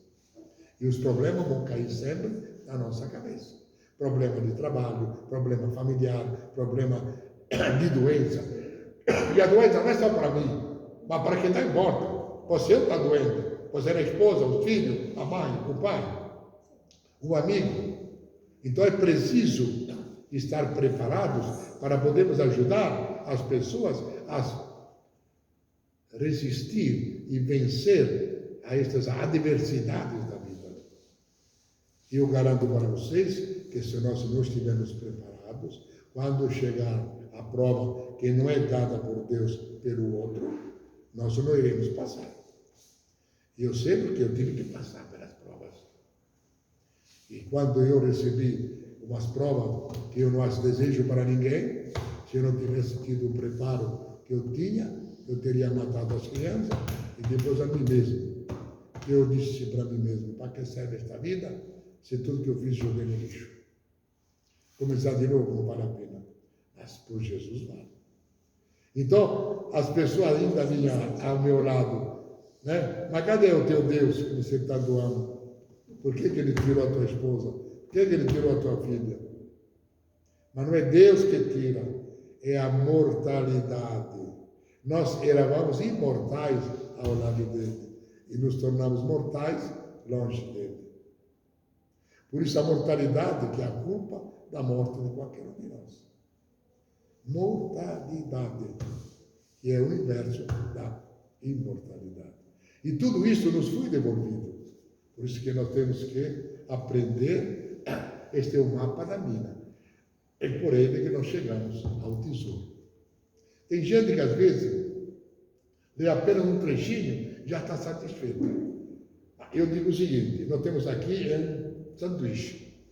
E os problemas vão cair sempre na nossa cabeça. Problema de trabalho, problema familiar, problema de doença. E a doença não é só para mim, mas para quem está em volta. Pode ser eu estar doente, pode ser a esposa, o filho, a mãe, o pai, o amigo. Então é preciso estar preparados para podermos ajudar as pessoas a resistir e vencer a estas adversidades da vida. E eu garanto para vocês que se nós não estivermos preparados, quando chegar a prova que não é dada por Deus pelo outro, nós não iremos passar. E eu sei porque eu tive que passar pelas provas. E quando eu recebi umas provas que eu não as desejo para ninguém, se eu não tivesse tido o preparo que eu tinha, eu teria matado as crianças e depois a mim mesmo. Eu disse para mim mesmo, para que serve esta vida, se tudo que eu fiz joguei no lixo? Começar de novo não vale a pena, mas por Jesus vale. Então, as pessoas ainda vinham ao meu lado, né? Mas cadê o teu Deus que você está doando? Por que ele tirou a tua esposa? Por que ele tirou a tua filha? Mas não é Deus que tira, é a mortalidade. Nós éramos imortais ao lado dele e nos tornamos mortais longe dele. Por isso a mortalidade que é a culpa da morte de qualquer um de nós. Mortalidade, que é o inverso da imortalidade. E tudo isso nos foi devolvido. Por isso que nós temos que aprender. Este é o mapa da mina. É por ele que nós chegamos ao tesouro. Tem gente que às vezes lê apenas um trechinho e já está satisfeito. Eu digo o seguinte, nós temos aqui um sanduíche.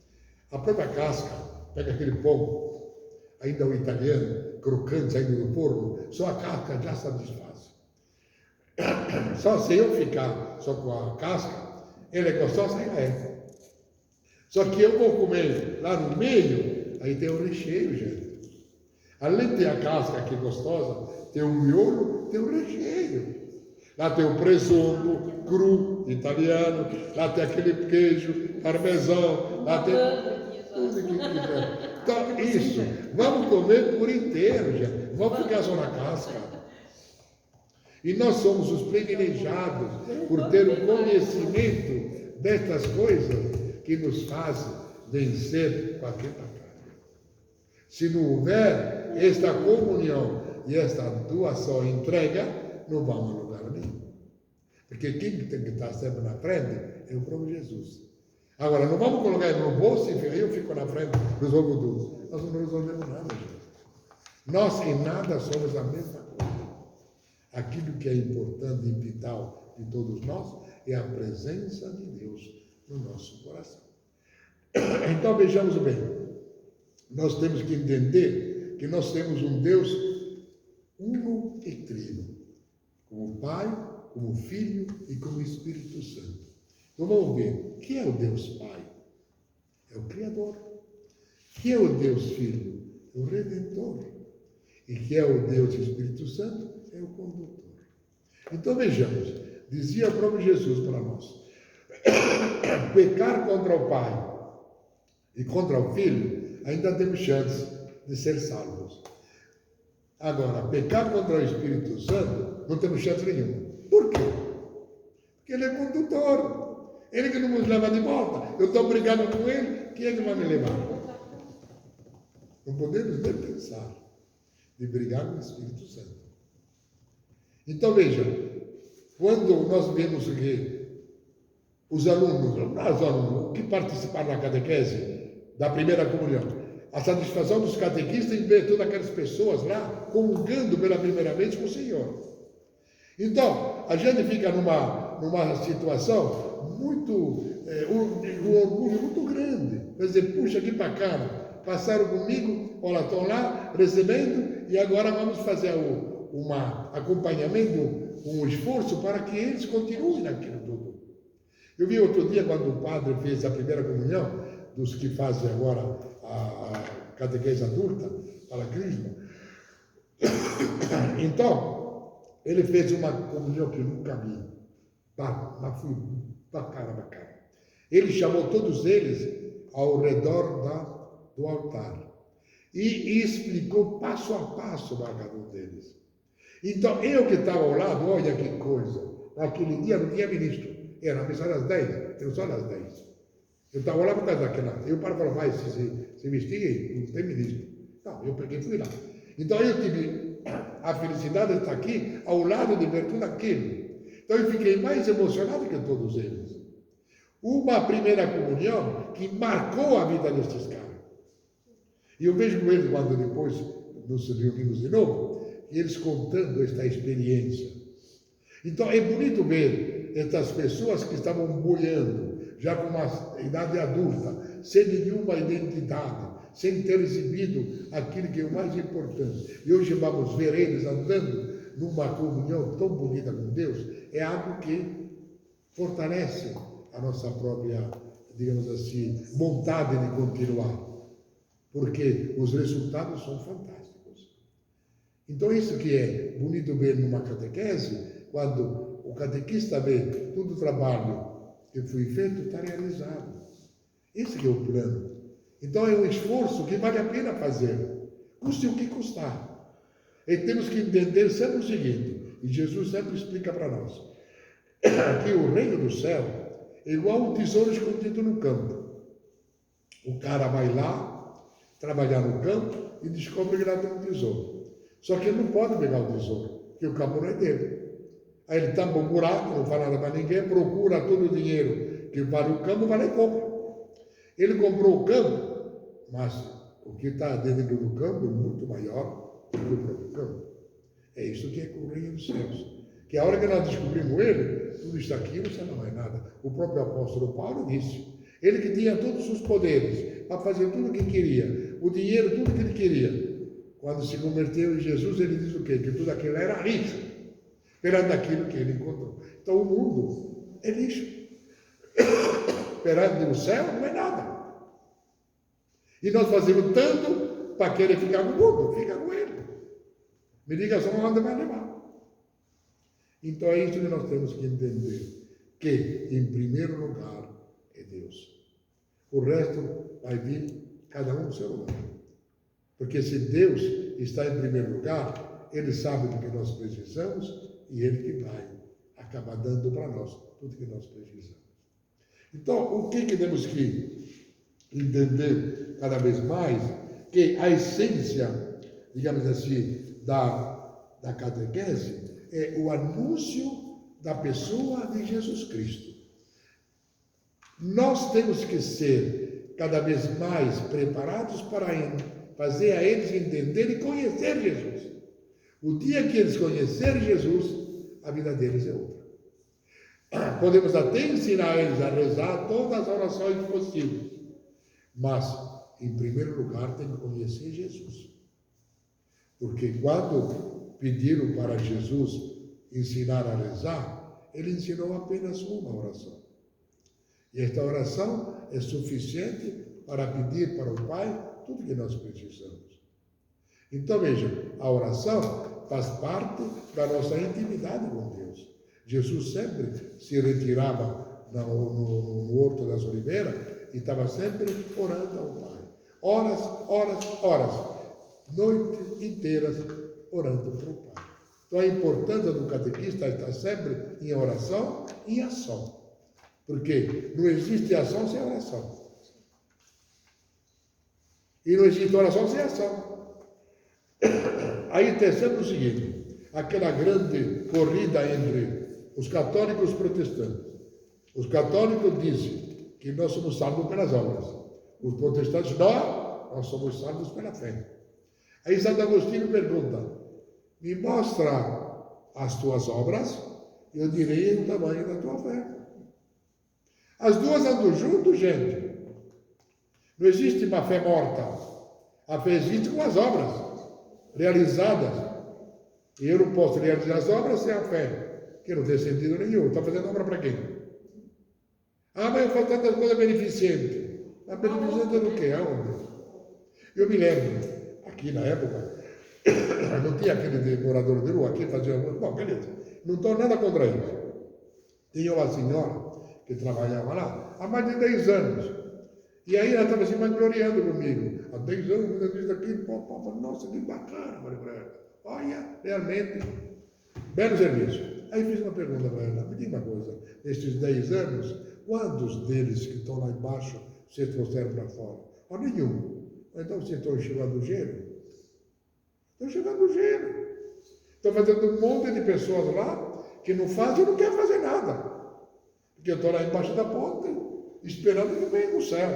A própria casca, pega aquele pão, ainda o italiano, crocante ainda do forno, só a casca já satisfaz. Só se eu ficar só com a casca, ele é gostoso, ainda é. Só que eu vou comer lá no meio, aí tem o recheio, gente. Além de ter a casca que é gostosa, tem o miolo, tem o recheio. Lá tem o presunto cru italiano, lá tem aquele queijo parmesão, lá tem tudo que quiser. Então, isso, vamos comer por inteiro, gente. Vamos ficar só na casca. E nós somos os privilegiados por ter o conhecimento destas coisas que nos fazem vencer qualquer batalha. Se não houver esta comunhão e esta doação e entrega, não vamos a lugar nenhum. Porque quem tem que estar sempre na frente é o próprio Jesus. Agora, não vamos colocar ele no bolso e eu fico na frente, resolvo tudo. Nós não resolvemos nada, gente. Nós em nada somos a mesma coisa. Aquilo que é importante e vital de todos nós é a presença de Deus no nosso coração. Então, vejamos bem. Nós temos que entender que nós temos um Deus uno e trino, como Pai, como Filho e como Espírito Santo. Então vamos ver, quem é o Deus Pai? É o Criador. Quem é o Deus Filho? É o Redentor. E quem é o Deus Espírito Santo? É o Condutor. Então vejamos, dizia o próprio Jesus para nós, pecar contra o Pai e contra o Filho, ainda temos chance de ser salvos. Agora, pecar contra o Espírito Santo, não temos chance nenhuma. Por quê? Porque ele é condutor. Ele que não nos leva de volta. Eu estou brigando com ele, quem é que vai me levar? Não podemos nem pensar de brigar com o Espírito Santo. Então, veja, quando nós vemos que os alunos que participaram da catequese, da primeira comunhão, a satisfação dos catequistas em ver todas aquelas pessoas lá comungando pela primeira vez com o Senhor. Então, a gente fica numa situação muito, um orgulho muito grande. Quer dizer, puxa, que bacana, passaram comigo, olha, estão lá recebendo e agora vamos fazer um acompanhamento, um esforço para que eles continuem naquilo tudo. Eu vi outro dia quando o padre fez a primeira comunhão, dos que fazem agora a catequese adulta, para Crisma. Então, ele fez uma comunhão que eu nunca vi. Mas foi bacana. Ele chamou todos eles ao redor do altar. E explicou passo a passo para cada um deles. Então, eu que estava ao lado, olha que coisa. naquele dia não tinha ministro. Era a missa das 10, eu só das 10. Eu estava lá por causa daquela. Eu para falar, vai, se investigue, não tem ministro. Não, eu peguei e fui lá. Então eu tive a felicidade de estar aqui ao lado de ver tudo aquilo. Então eu fiquei mais emocionado que todos eles. Uma primeira comunhão que marcou a vida destes caras. E eu vejo com eles quando depois nos reunimos de novo, eles contando esta experiência. Então é bonito ver estas pessoas que estavam boiando, já com uma idade adulta, sem nenhuma identidade, sem ter recebido aquilo que é o mais importante. E hoje vamos ver eles andando numa comunhão tão bonita com Deus, é algo que fortalece a nossa própria, digamos assim, vontade de continuar. Porque os resultados são fantásticos. Então isso que é bonito ver numa catequese, quando o catequista vê todo o trabalho que foi feito, está realizado. Esse que é o plano. Então é um esforço que vale a pena fazer, custe o que custar. E temos que entender sempre o seguinte, e Jesus sempre explica para nós, que o reino do céu é igual um tesouro escondido no campo. O cara vai lá, trabalhar no campo e descobre que lá tem um tesouro. Só que ele não pode pegar o tesouro, porque o campo não é dele. Aí ele tampa um buraco, não fala nada para ninguém, procura todo o dinheiro que vale o campo, vai lá e compra. Ele comprou o campo, mas o que está dentro do campo é muito maior do que o próprio campo. É isso que é o reino dos céus. Que a hora que nós descobrimos ele, tudo isso aqui você não é nada. O próprio apóstolo Paulo disse, ele que tinha todos os poderes para fazer tudo o que queria, o dinheiro, tudo que ele queria. Quando se converteu em Jesus, ele diz o quê? Que tudo aquilo era lixo, perante aquilo que ele encontrou. Então o mundo é lixo. Perante o céu não é nada. E nós fazemos tanto para querer ficar com o mundo, fica com ele. Me diga só onde vai levar. Então é isso que nós temos que entender, que em primeiro lugar é Deus. O resto vai vir cada um no seu lugar. Porque se Deus está em primeiro lugar, Ele sabe do que nós precisamos e Ele que vai acabar dando para nós tudo que nós precisamos. Então, o que temos que entender cada vez mais? Que a essência, digamos assim, da catequese é o anúncio da pessoa de Jesus Cristo. Nós temos que ser cada vez mais preparados para fazer a eles entender e conhecer Jesus. O dia que eles conhecerem Jesus, a vida deles é outra. Podemos até ensinar eles a rezar todas as orações possíveis, mas, em primeiro lugar, tem que conhecer Jesus. Porque quando pediram para Jesus ensinar a rezar, ele ensinou apenas uma oração. E esta oração é suficiente para pedir para o Pai tudo que nós precisamos. Então vejam, a oração faz parte da nossa intimidade com Deus. Jesus sempre se retirava no Horto das Oliveiras e estava sempre orando ao Pai. Horas, horas, horas, noites inteiras orando para o Pai. Então a importância do catequista é estar sempre em oração e em ação. Porque não existe ação sem oração. E não existe oração sem ação. Aí tem sempre o seguinte, aquela grande corrida entre os católicos e os protestantes. Os católicos dizem que nós somos salvos pelas obras. Os protestantes, nós somos salvos pela fé. Aí Santo Agostinho pergunta, me mostra as tuas obras, eu direi o tamanho da tua fé. As duas andam juntos, gente. Não existe uma fé morta. A fé existe com as obras realizadas. E eu não posso realizar as obras sem a fé, que não tem sentido nenhum. Está fazendo obra para quem? Ah, mas eu faço tantas coisas beneficentes. Mas beneficente do quê? Aonde? Eu me lembro, aqui na época, não tinha aquele morador de rua, aqui fazia... Bom, beleza. Não estou nada contra isso. Tinha uma senhora que trabalhava lá há mais de 10 anos. E aí ela estava se vangloriando comigo. Há 10 anos, eu fiz aqui, nossa, que bacana, olha, realmente, belo serviço. Aí fiz uma pergunta para ela, me diga uma coisa, nestes 10 anos, quantos deles que estão lá embaixo vocês trouxeram para fora? Oh, nenhum. Então vocês estão enxugando gelo? Estão enxugando gelo. Estão fazendo um monte de pessoas lá que não fazem e não querem fazer nada. Porque eu estou lá embaixo da ponte, esperando que venha do céu.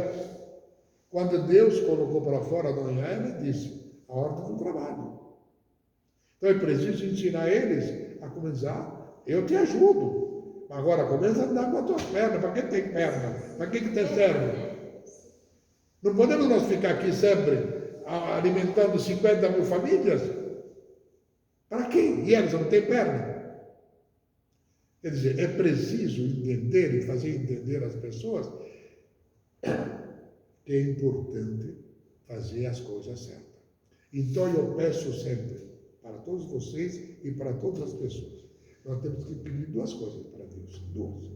Quando Deus colocou para fora a Dona Eva, disse, a ordem do trabalho. Então é preciso ensinar eles a começar, eu te ajudo. Agora começa a andar com as tuas pernas. Para que tem perna? Para que tem serve? Não podemos nós ficar aqui sempre alimentando 50 mil famílias? Para quê? E eles não têm perna? Quer dizer, é preciso entender e fazer entender às pessoas que é importante fazer as coisas certas. Então eu peço sempre para todos vocês e para todas as pessoas, nós temos que pedir duas coisas para Deus. Duas.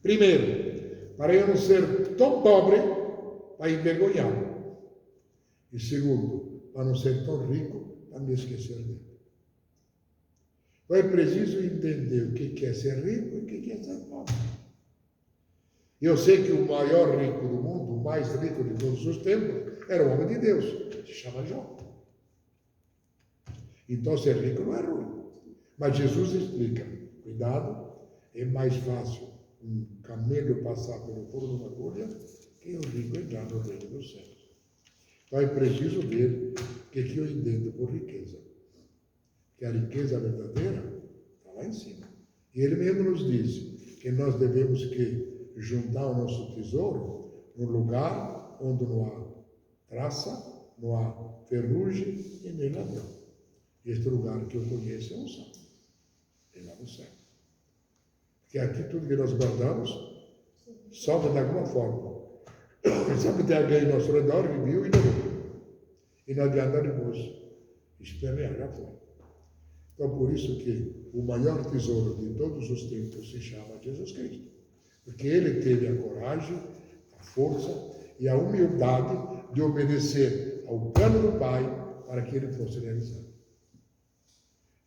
Primeiro, para eu não ser tão pobre para envergonhá-lo. E segundo, para não ser tão rico para me esquecer dele. Então é preciso entender o que é ser rico e o que é ser pobre. Eu sei que o maior rico do mundo, o mais rico de todos os tempos, era o homem de Deus, se chama Jó. Então ser rico não é ruim. Mas Jesus explica, cuidado, é mais fácil um camelo passar pelo furo de uma agulha que um rico entrar no reino dos céus. Então é preciso ver o que eu entendo por riqueza. Que a riqueza verdadeira está lá em cima. E ele mesmo nos diz que nós devemos que juntar o nosso tesouro num lugar onde não há traça, não há ferrugem e nem ladrão. Este lugar que eu conheço é um céu. É lá no céu. Porque aqui tudo que nós guardamos sobe de alguma forma. Sempre tem alguém ao nosso redor que viu e não viu. E não adianta depois espernear já foi. Então, por isso que o maior tesouro de todos os tempos se chama Jesus Cristo. Porque ele teve a coragem, a força e a humildade de obedecer ao plano do Pai para que ele fosse realizado.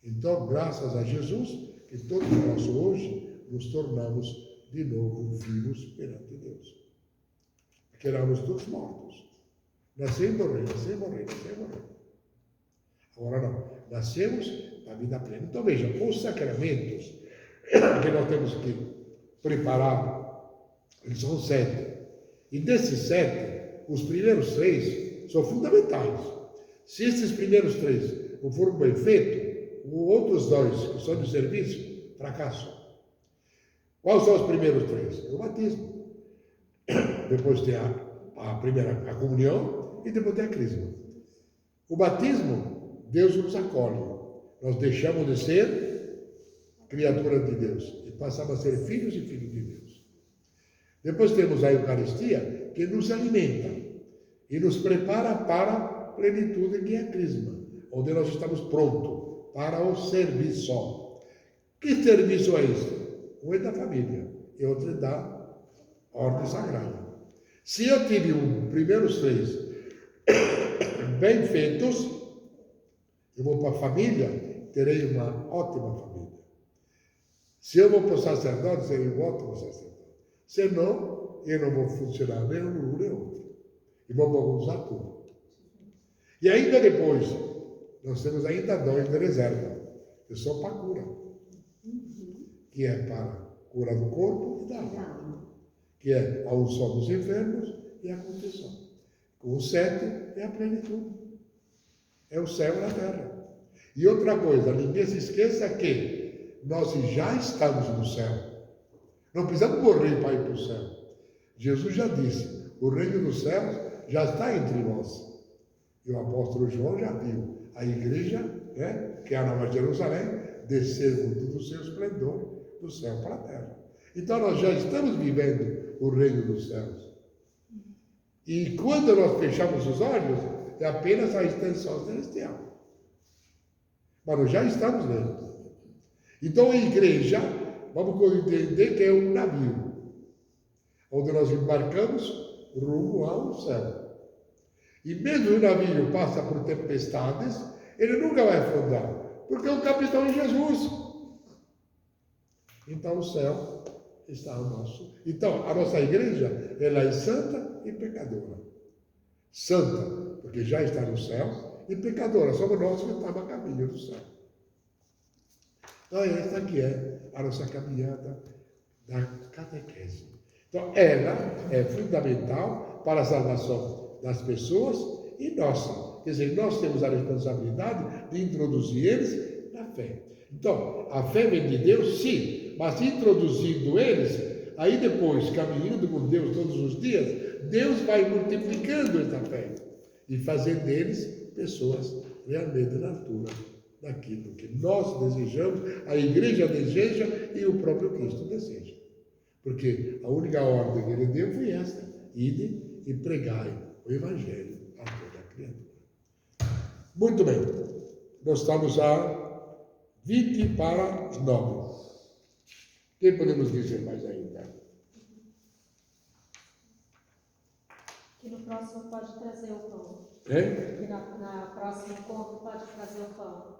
Então, graças a Jesus, que todos nós hoje nos tornamos de novo vivos perante Deus. Porque éramos todos mortos. Nascer e morrer, nascer e morrer, nascer e morrer. Agora não, nascemos na vida plena. Então veja, os sacramentos que nós temos que preparar, eles são 7. E desses 7, os primeiros 3 são fundamentais. Se esses primeiros 3 não foram bem feitos, os outros 2, que são de serviço, fracassam. Quais são os primeiros 3? O batismo. Depois tem a comunhão e depois tem a crisma. O batismo, Deus nos acolhe. Nós deixamos de ser criatura de Deus e passamos a ser filhos e filhos de Deus. Depois temos a Eucaristia, que nos alimenta e nos prepara para a plenitude que é a crisma, onde nós estamos prontos para o serviço. Que serviço é esse? Um é da família e outro é da ordem sagrada. Se eu tive os primeiros 3 bem feitos, eu vou para a família, terei uma ótima família. Se eu vou para o sacerdote, serei um ótimo sacerdote. Senão, eu não vou funcionar nem um nem outro. E vou bagunçar tudo. E ainda depois, nós temos ainda 2 de reserva, que são para cura. Que é para cura do corpo e da alma. Que é a unção dos enfermos e a confissão. Com o 7 é a plenitude. É o céu e a terra. E outra coisa, ninguém se esqueça que nós já estamos no céu. Não precisamos morrer para ir para o céu. Jesus já disse, o reino dos céus já está entre nós. E o apóstolo João já viu a igreja, que é a Nova Jerusalém, descer com todo o seu esplendor do céu para a terra. Então nós já estamos vivendo o reino dos céus. E quando nós fechamos os olhos, é apenas a extensão celestial. Mas nós já estamos nele. Então a igreja, vamos entender que é um navio, onde nós embarcamos rumo ao céu. E mesmo o navio passa por tempestades, ele nunca vai afundar, porque o capitão é Jesus. Então o céu está ao nosso. Então a nossa igreja, ela é santa e pecadora. Santa, porque já está no céu, e pecadora, somos nós que estamos a caminho do céu. Então esta que é a nossa caminhada da catequese. Então ela é fundamental para a salvação das pessoas e nossa. Quer dizer, nós temos a responsabilidade de introduzir eles na fé. Então, a fé vem de Deus, sim, mas introduzindo eles, aí depois, caminhando com Deus todos os dias, Deus vai multiplicando essa fé e fazendo deles pessoas realmente na altura daquilo que nós desejamos, a igreja deseja e o próprio Cristo deseja. Porque a única ordem que ele deu foi esta: ide e pregai o Evangelho a toda criatura. Muito bem, nós estamos a 20 para as 9. O que podemos dizer mais ainda? Que no próximo pode trazer o pão. É? Que na próxima conta pode trazer o pão.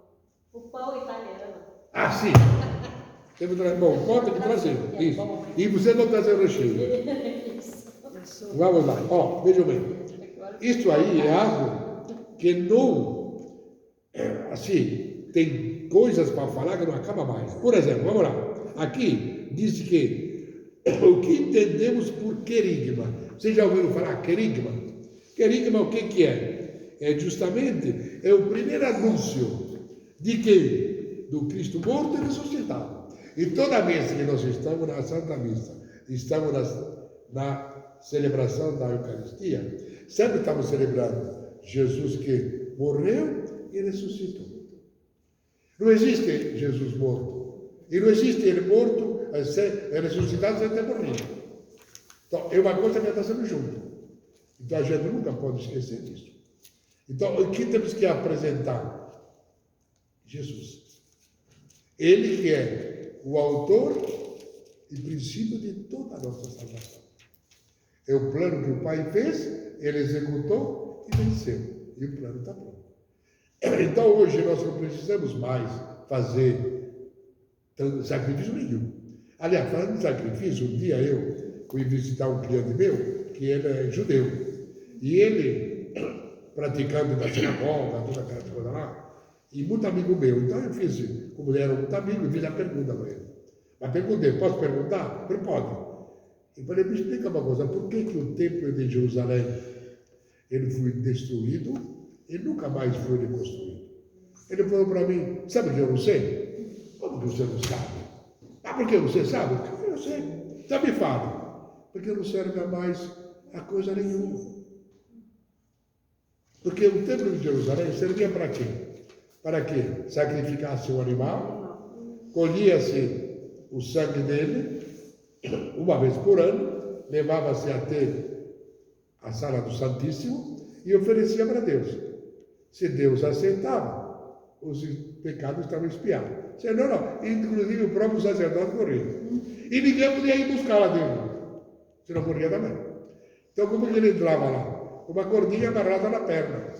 O pão italiano. Ah, sim! Bom, pode trazer. Isso. E você não trazer o recheio. Isso. Vamos lá. Ó, vejam bem. Isso aí é algo que não, assim, tem coisas para falar que não acaba mais. Por exemplo, vamos lá. Aqui diz que o que entendemos por querigma. Vocês já ouviram falar querigma? Querigma o que é? É justamente o primeiro anúncio de quem? Do Cristo morto e ressuscitado. E toda vez que nós estamos na Santa Missa, estamos na celebração da Eucaristia, sempre estamos celebrando Jesus que morreu e ressuscitou. Não existe Jesus morto. E não existe ele morto, ressuscitado sem ter morrido. Então, é uma coisa que está sendo junto. Então, a gente nunca pode esquecer disso. Então, o que temos que apresentar? Jesus. Ele que é o autor e princípio de toda a nossa salvação. É o plano que o Pai fez, ele executou e venceu. E o plano está pronto. Então hoje nós não precisamos mais fazer sacrifício nenhum. Aliás, falando de sacrifício, um dia eu fui visitar um cliente meu, que ele é judeu. E ele, praticando da sinagoga, toda aquela coisa lá, e muito amigo meu. Então eu fiz, como ele era muito amigo, eu fiz a pergunta para ele. Mas perguntei, posso perguntar? Ele pode. Eu falei, me explica uma coisa, por que o templo de Jerusalém ele foi destruído e nunca mais foi reconstruído? Ele falou para mim, sabe que eu não sei? Como que você não sabe? Ah, porque você sabe? Eu não sei. Então me fala. Porque não serve mais a coisa nenhuma. Porque o templo de Jerusalém servia para quê? Para que sacrificasse um animal, colhia-se o sangue dele, uma vez por ano, levava-se até a sala do Santíssimo e oferecia para Deus. Se Deus aceitava, os pecados estavam expiados. Se não, inclusive o próprio sacerdote morria. E ninguém podia ir buscar lá dentro, se não morria também. Então, como que ele entrava lá? Uma cordinha amarrada na perna.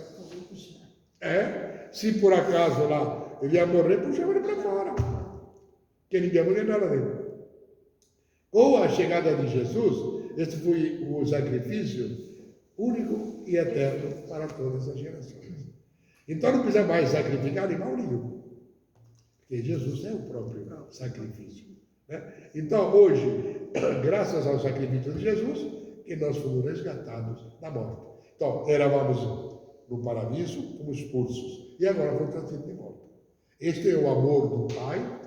Se por acaso lá ele ia morrer, puxava ele para fora. Que ninguém morria nada dele. Com a chegada de Jesus, esse foi o sacrifício único e eterno para todas as gerações. Então não precisa mais sacrificar animal nenhum. Porque Jesus é o próprio sacrifício. Né? Então hoje, graças ao sacrifício de Jesus, que nós fomos resgatados da morte. Então, éramos no paraíso, fomos expulsos. E agora fomos trazidos de volta. Este é o amor do Pai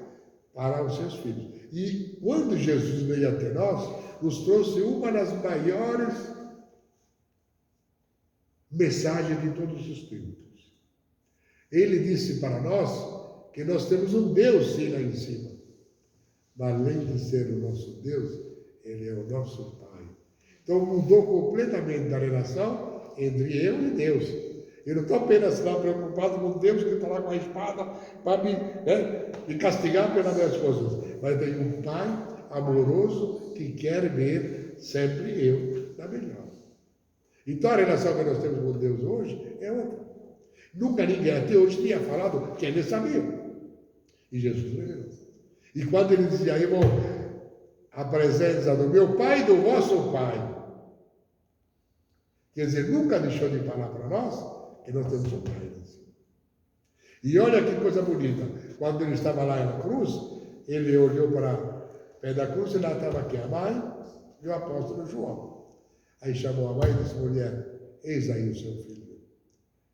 para os seus filhos. E quando Jesus veio até nós, nos trouxe uma das maiores mensagens de todos os tempos. Ele disse para nós que nós temos um Deus sim lá em cima. Mas além de ser o nosso Deus, Ele é o nosso Pai. Então mudou completamente a relação entre eu e Deus. Eu não estou apenas lá preocupado com Deus que está lá com a espada para me castigar pelas minhas coisas. Mas tem um Pai amoroso que quer ver sempre eu na melhor. Então a relação que nós temos com Deus hoje é outra. Nunca ninguém até hoje tinha falado que ele sabia. E Jesus revelou. E quando ele dizia, irmão, a presença do meu pai e do vosso pai, quer dizer, nunca deixou de falar para nós que nós temos um pai. E olha que coisa bonita, quando ele estava lá na cruz, ele olhou para o pé da cruz e lá estava aqui a mãe e o apóstolo João. Aí chamou a mãe e disse, mulher, eis aí o seu filho.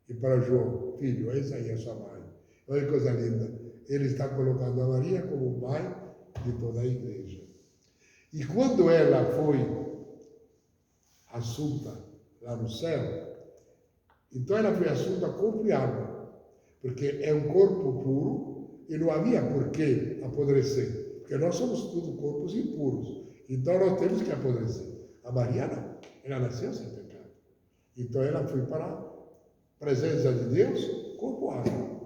E para João, filho, eis aí a sua mãe. Olha que coisa linda. Ele está colocando a Maria como mãe de toda a igreja. E quando ela foi assunta lá no céu, então ela foi assunta corpo e alma. Porque é um corpo puro e não havia por que apodrecer. Porque nós somos todos corpos impuros. Então nós temos que apodrecer. A Maria não. Ela nasceu sem pecado. Então ela foi para a presença de Deus, corpo e alma.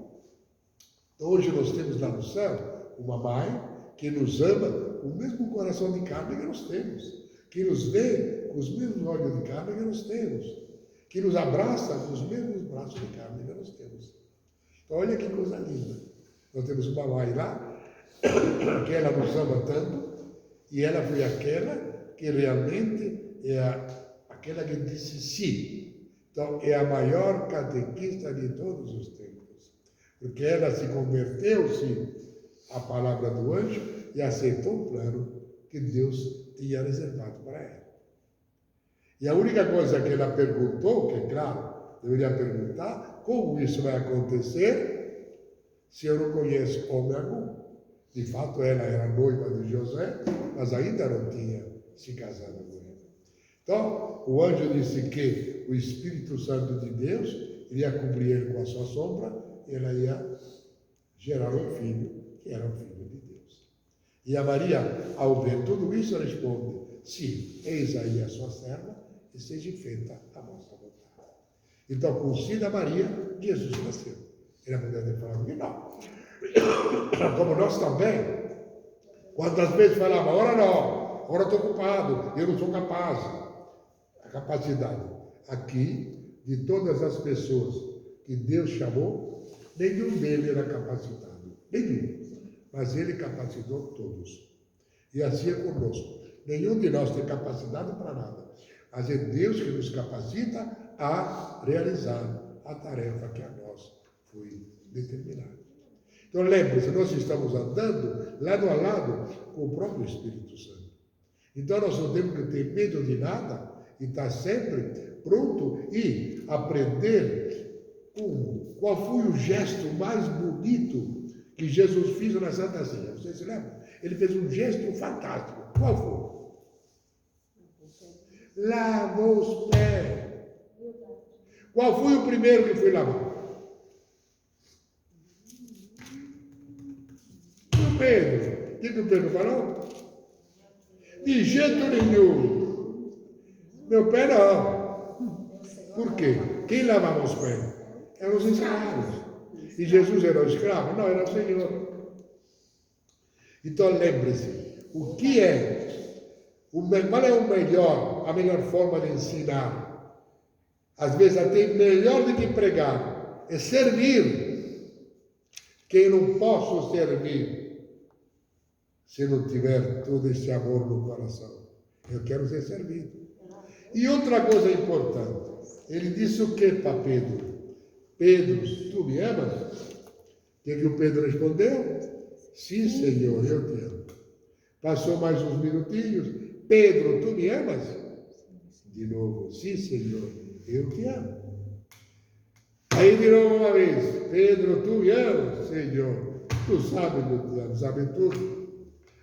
Então hoje nós temos lá no céu uma mãe que nos ama com o mesmo coração de carne que nós temos. Que nos vê com os mesmos olhos de carne que nós temos. Que nos abraça com os mesmos braços de carne que nós temos. Olha que coisa linda. Nós temos uma mãe lá, que ela nos ama tanto, e ela foi aquela que realmente é aquela que disse sim. Então, é a maior catequista de todos os tempos. Porque ela se converteu, sim, à palavra do anjo e aceitou o plano que Deus tinha reservado para ela. E a única coisa que ela perguntou, que é claro, deveria perguntar, como isso vai acontecer se eu não conheço homem algum? De fato, ela era noiva de José, mas ainda não tinha se casado com ele. Então, o anjo disse que o Espírito Santo de Deus iria cobrir ele com a sua sombra e ela ia gerar um filho, que era o Filho de Deus. E a Maria, ao ver tudo isso, responde, sim, eis aí a sua serva, e seja feita a vossa vontade. Então, com o sim da Maria, Jesus nasceu. Ele poderia ter falado que não. Como nós também, quantas vezes falava, agora não, agora estou ocupado, eu não sou capaz. A capacidade. Aqui, de todas as pessoas que Deus chamou, nenhum deles era capacitado. Nenhum. Mas Ele capacitou todos. E assim é conosco. Nenhum de nós tem capacidade para nada. Mas é Deus que nos capacita a realizar a tarefa que a nós foi determinada. Então lembre-se, nós estamos andando lado a lado com o próprio Espírito Santo. Então nós não temos que ter medo de nada e estar sempre pronto e aprender qual foi o gesto mais bonito que Jesus fez na Santa Ceia. Vocês se lembram? Ele fez um gesto fantástico. Qual foi? Lavou os pés. Qual foi o primeiro que foi lavar? O Pedro. O que o Pedro falou? De jeito nenhum. Meu pé não. Por quê? Quem lavava os pés? Eram os escravos. E Jesus era o escravo? Não, era o Senhor. Então lembre-se, o que é? Qual é a melhor forma de ensinar? Às vezes até melhor do que pregar, é servir. Que eu não posso servir se não tiver todo esse amor no coração. Eu quero ser servido. E outra coisa importante, ele disse o que para Pedro? Pedro, tu me amas? O que o Pedro respondeu? Sim, Senhor, eu te amo. Passou mais uns minutinhos. Pedro, tu me amas? De novo, sim, Senhor, eu te amo. Aí de novo uma vez, Pedro, tu me amas? Senhor, tu sabes que eu te amo, sabe tudo.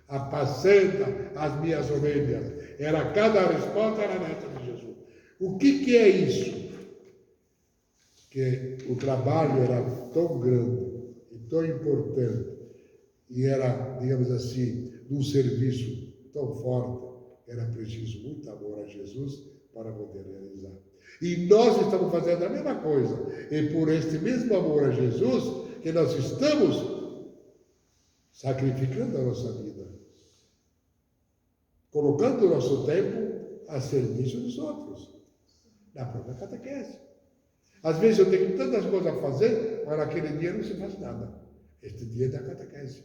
Apacenta as minhas ovelhas. Era cada resposta era nessa de Jesus. O que é isso? Que o trabalho era tão grande e tão importante e era, digamos assim, um serviço tão forte, era preciso muito amor a Jesus para poder realizar. E nós estamos fazendo a mesma coisa. E por este mesmo amor a Jesus que nós estamos sacrificando a nossa vida, colocando o nosso tempo a serviço dos outros, na própria catequese. Às vezes eu tenho tantas coisas a fazer, mas naquele dia não se faz nada. Este dia é da catequese.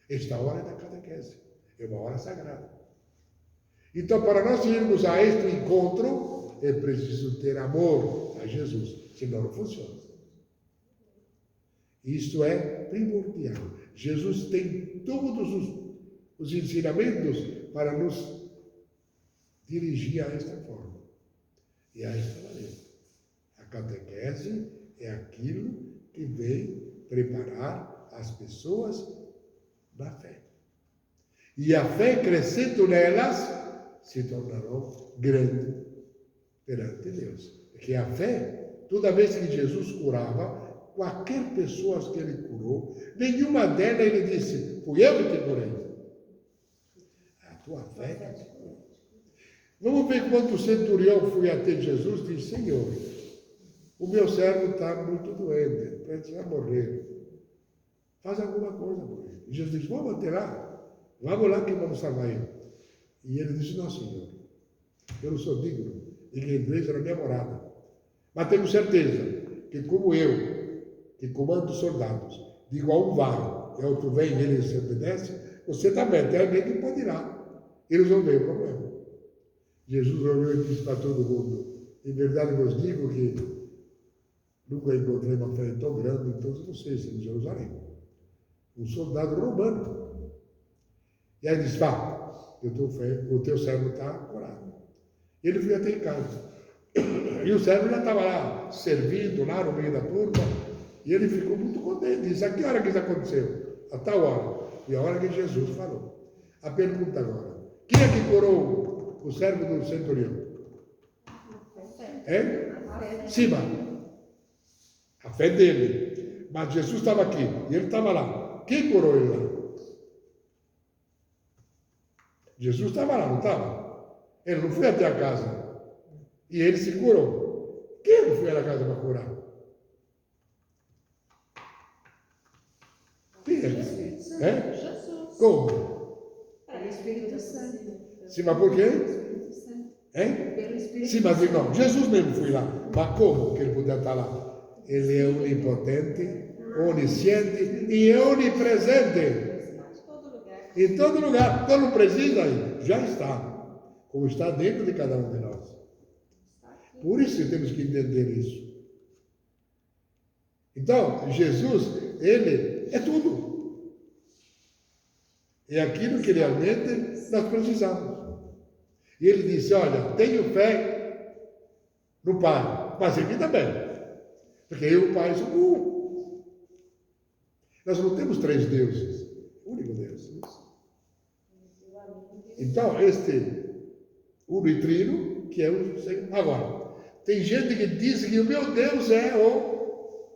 Esta hora é da catequese, é uma hora sagrada. Então, para nós irmos a este encontro, é preciso ter amor a Jesus, senão não funciona. Isto é primordial. Jesus tem todos os ensinamentos para nos dirigir a esta forma e a esta maneira. A catequese é aquilo que vem preparar as pessoas na fé. E a fé crescendo nelas se tornarão grandes perante Deus. Porque a fé, toda vez que Jesus curava, qualquer pessoa que ele curou, nenhuma delas ele disse, fui eu que te curei. A tua fé te curou. Vamos ver quando o centurião foi até Jesus e disse, Senhor, o meu servo está muito doente, precisa morrer. Faz alguma coisa por ele. E Jesus disse, vamos até lá, vamos lá que vamos salvar ele. E ele disse, não, Senhor, eu não sou digno de que entreis na minha morada. Mas tenho certeza que como eu, que comando os soldados, digo a um vai, e a outro vem, e ele se obedece, você também tem alguém que pode ir lá. E resolveu o problema. Jesus olhou e disse para todo mundo, em verdade vos digo que nunca encontrei uma fé tão grande em todos vocês, em Jerusalém. Um soldado romano. E aí disse, vá, o teu servo está curado. Ele foi até em casa. E o servo já estava lá, servindo lá no meio da turma, e ele ficou muito contente. Disse, a que hora que isso aconteceu? A tal hora. E a hora que Jesus falou. A pergunta agora, quem é que curou o servo do centurião? Sim, a fé dele. Mas Jesus estava aqui, e ele estava lá. Quem curou ele lá? Jesus estava lá, não estava? Ele não foi até a casa. E ele se curou. Quem não foi à casa para curar? Quem é? Jesus. Como? Pelo Espírito Santo. Sim, mas por quê? Pelo Espírito Sim, mas não, Jesus mesmo foi lá. Mas como que ele podia estar lá? Ele é onipotente, onisciente e onipresente. Em todo lugar. Então não precisa ir, já está. Como está dentro de cada um de nós. Por isso que temos que entender isso. Então, Jesus, ele é tudo. É aquilo que realmente nós precisamos. E ele disse, olha, tenho fé no Pai, mas em mim também. Porque eu e o Pai somos um. Nós não temos três deuses. O único Deus. Então, este uno e trino, que é o Senhor. Agora, tem gente que diz que o meu Deus é o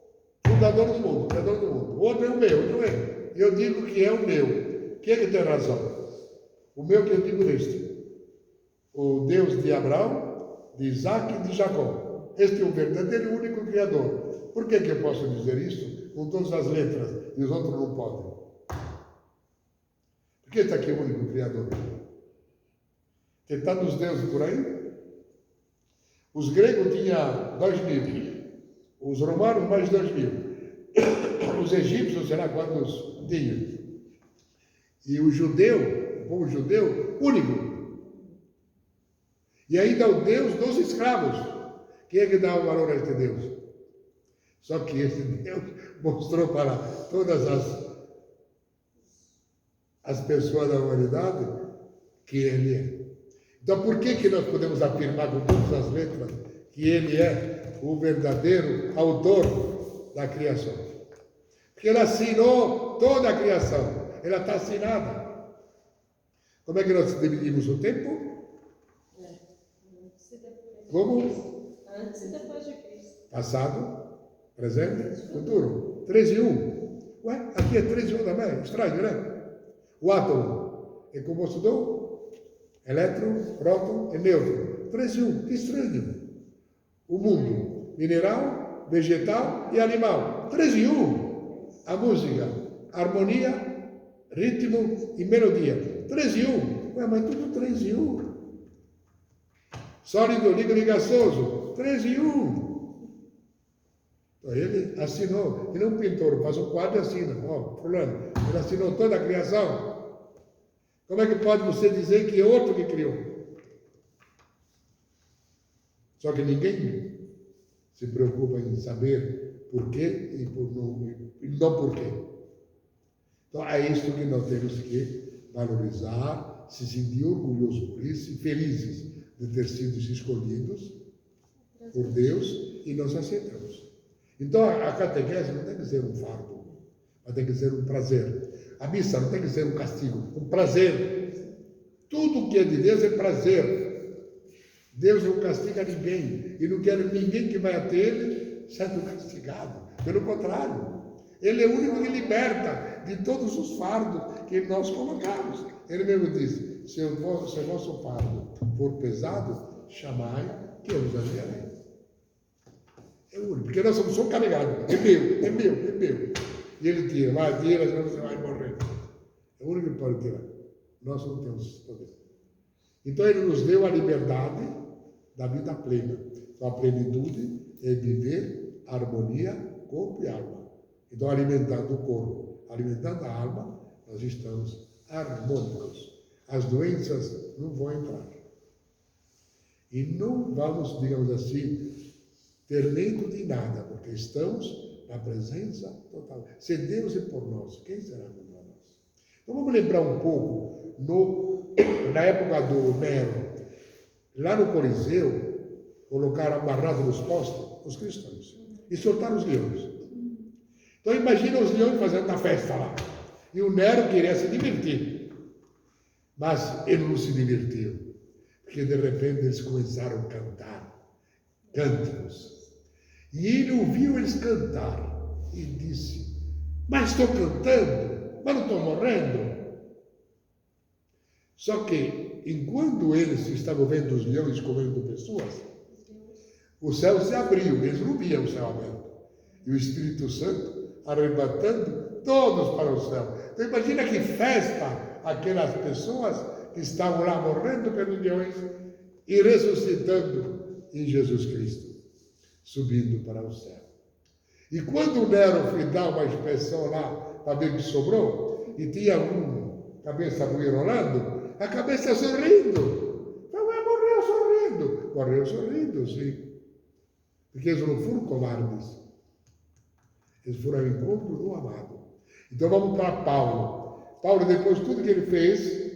fundador do mundo, o criador do mundo. O outro é o meu, não é? Eu digo que é o meu. Quem é que tem razão? O meu que eu digo neste. O Deus de Abraão, de Isaac e de Jacó. Este é o verdadeiro e único Criador. Por que eu posso dizer isso com todas as letras e os outros não podem? Por que está aqui o único Criador? Tem tantos deuses por aí? Os gregos tinham 2.000, os romanos mais 2.000, os egípcios, sei lá quantos tinham. E o judeu, o povo judeu, único. E ainda o Deus dos escravos. Quem é que dá o valor a este Deus? Só que esse Deus mostrou para todas as pessoas da humanidade que Ele é. Então, por que nós podemos afirmar com todas as letras que Ele é o verdadeiro autor da criação? Porque Ele assinou toda a criação. Ela está assinada. Como é que nós dividimos o tempo? Como? Antes e depois de Cristo. Passado, presente, futuro. 3 em 1. Ué, aqui é 3 em 1 também. Estranho, né? O átomo é composto do elétron, próton e nêutron. 3 em 1. Que estranho. O mundo, mineral, vegetal e animal. 3 em 1. A música, harmonia, ritmo e melodia. 3 em 1. Ué, mas tudo 3 em 1. Sólido, líquido e gasoso. 3 em 1. Ele assinou, ele é um pintor, faz um quadro e assina. Ó, fulano, ele assinou toda a criação. Como é que pode você dizer que é outro que criou? Só que ninguém se preocupa em saber por quê e não por quê. Então é isso que nós temos que valorizar, se sentir orgulhosos por isso e felizes de ter sido escolhidos por Deus e nós aceitamos. Então a catequese não tem que ser um fardo, mas tem que ser um prazer. A missa não tem que ser um castigo, um prazer. Tudo que é de Deus é prazer. Deus não castiga ninguém e não quer ninguém que vai até Ele sendo castigado. Pelo contrário, Ele é o único que liberta de todos os fardos que nós colocamos. Ele mesmo disse, se o vosso fardo for pesado, chamai que eu vos aliviarei. É o único, porque nós somos só carregados. É meu. E Ele tira, senão você vai morrer. É o único que pode tirar. Nós não temos poder. Então Ele nos deu a liberdade da vida plena. Então a plenitude é viver a harmonia corpo e alma. Então alimentando o corpo, alimentando a alma, nós estamos harmônicos. As doenças não vão entrar. E não vamos, digamos assim, ter medo de nada, porque estamos na presença total. Se Deus é por nós, quem será contra nós? Então vamos lembrar um pouco, na época do Nero, lá no Coliseu, colocaram amarrado nos postes os cristãos e soltaram os leões. Então imagina os leões fazendo uma festa lá. E o Nero queria se divertir. Mas ele não se divertiu. Porque de repente eles começaram a cantar cânticos. E ele ouviu eles cantar e disse, mas estou cantando, mas não estou morrendo. Só que, enquanto eles estavam vendo os leões comendo pessoas, o céu se abriu, eles não viam o céu aberto. E o Espírito Santo arrebatando todos para o céu. Então imagina que festa aquelas pessoas que estavam lá morrendo pelos leões e ressuscitando em Jesus Cristo, subindo para o céu. E quando o Nero foi dar uma inspeção lá para ver o que sobrou, e tinha um cabeça rolando, a cabeça sorrindo. Então morreu sorrindo. Morreu sorrindo, sim. Porque eles não foram covardes. Eles foram ao encontro do amado. Então vamos para Paulo. Paulo, depois de tudo que ele fez,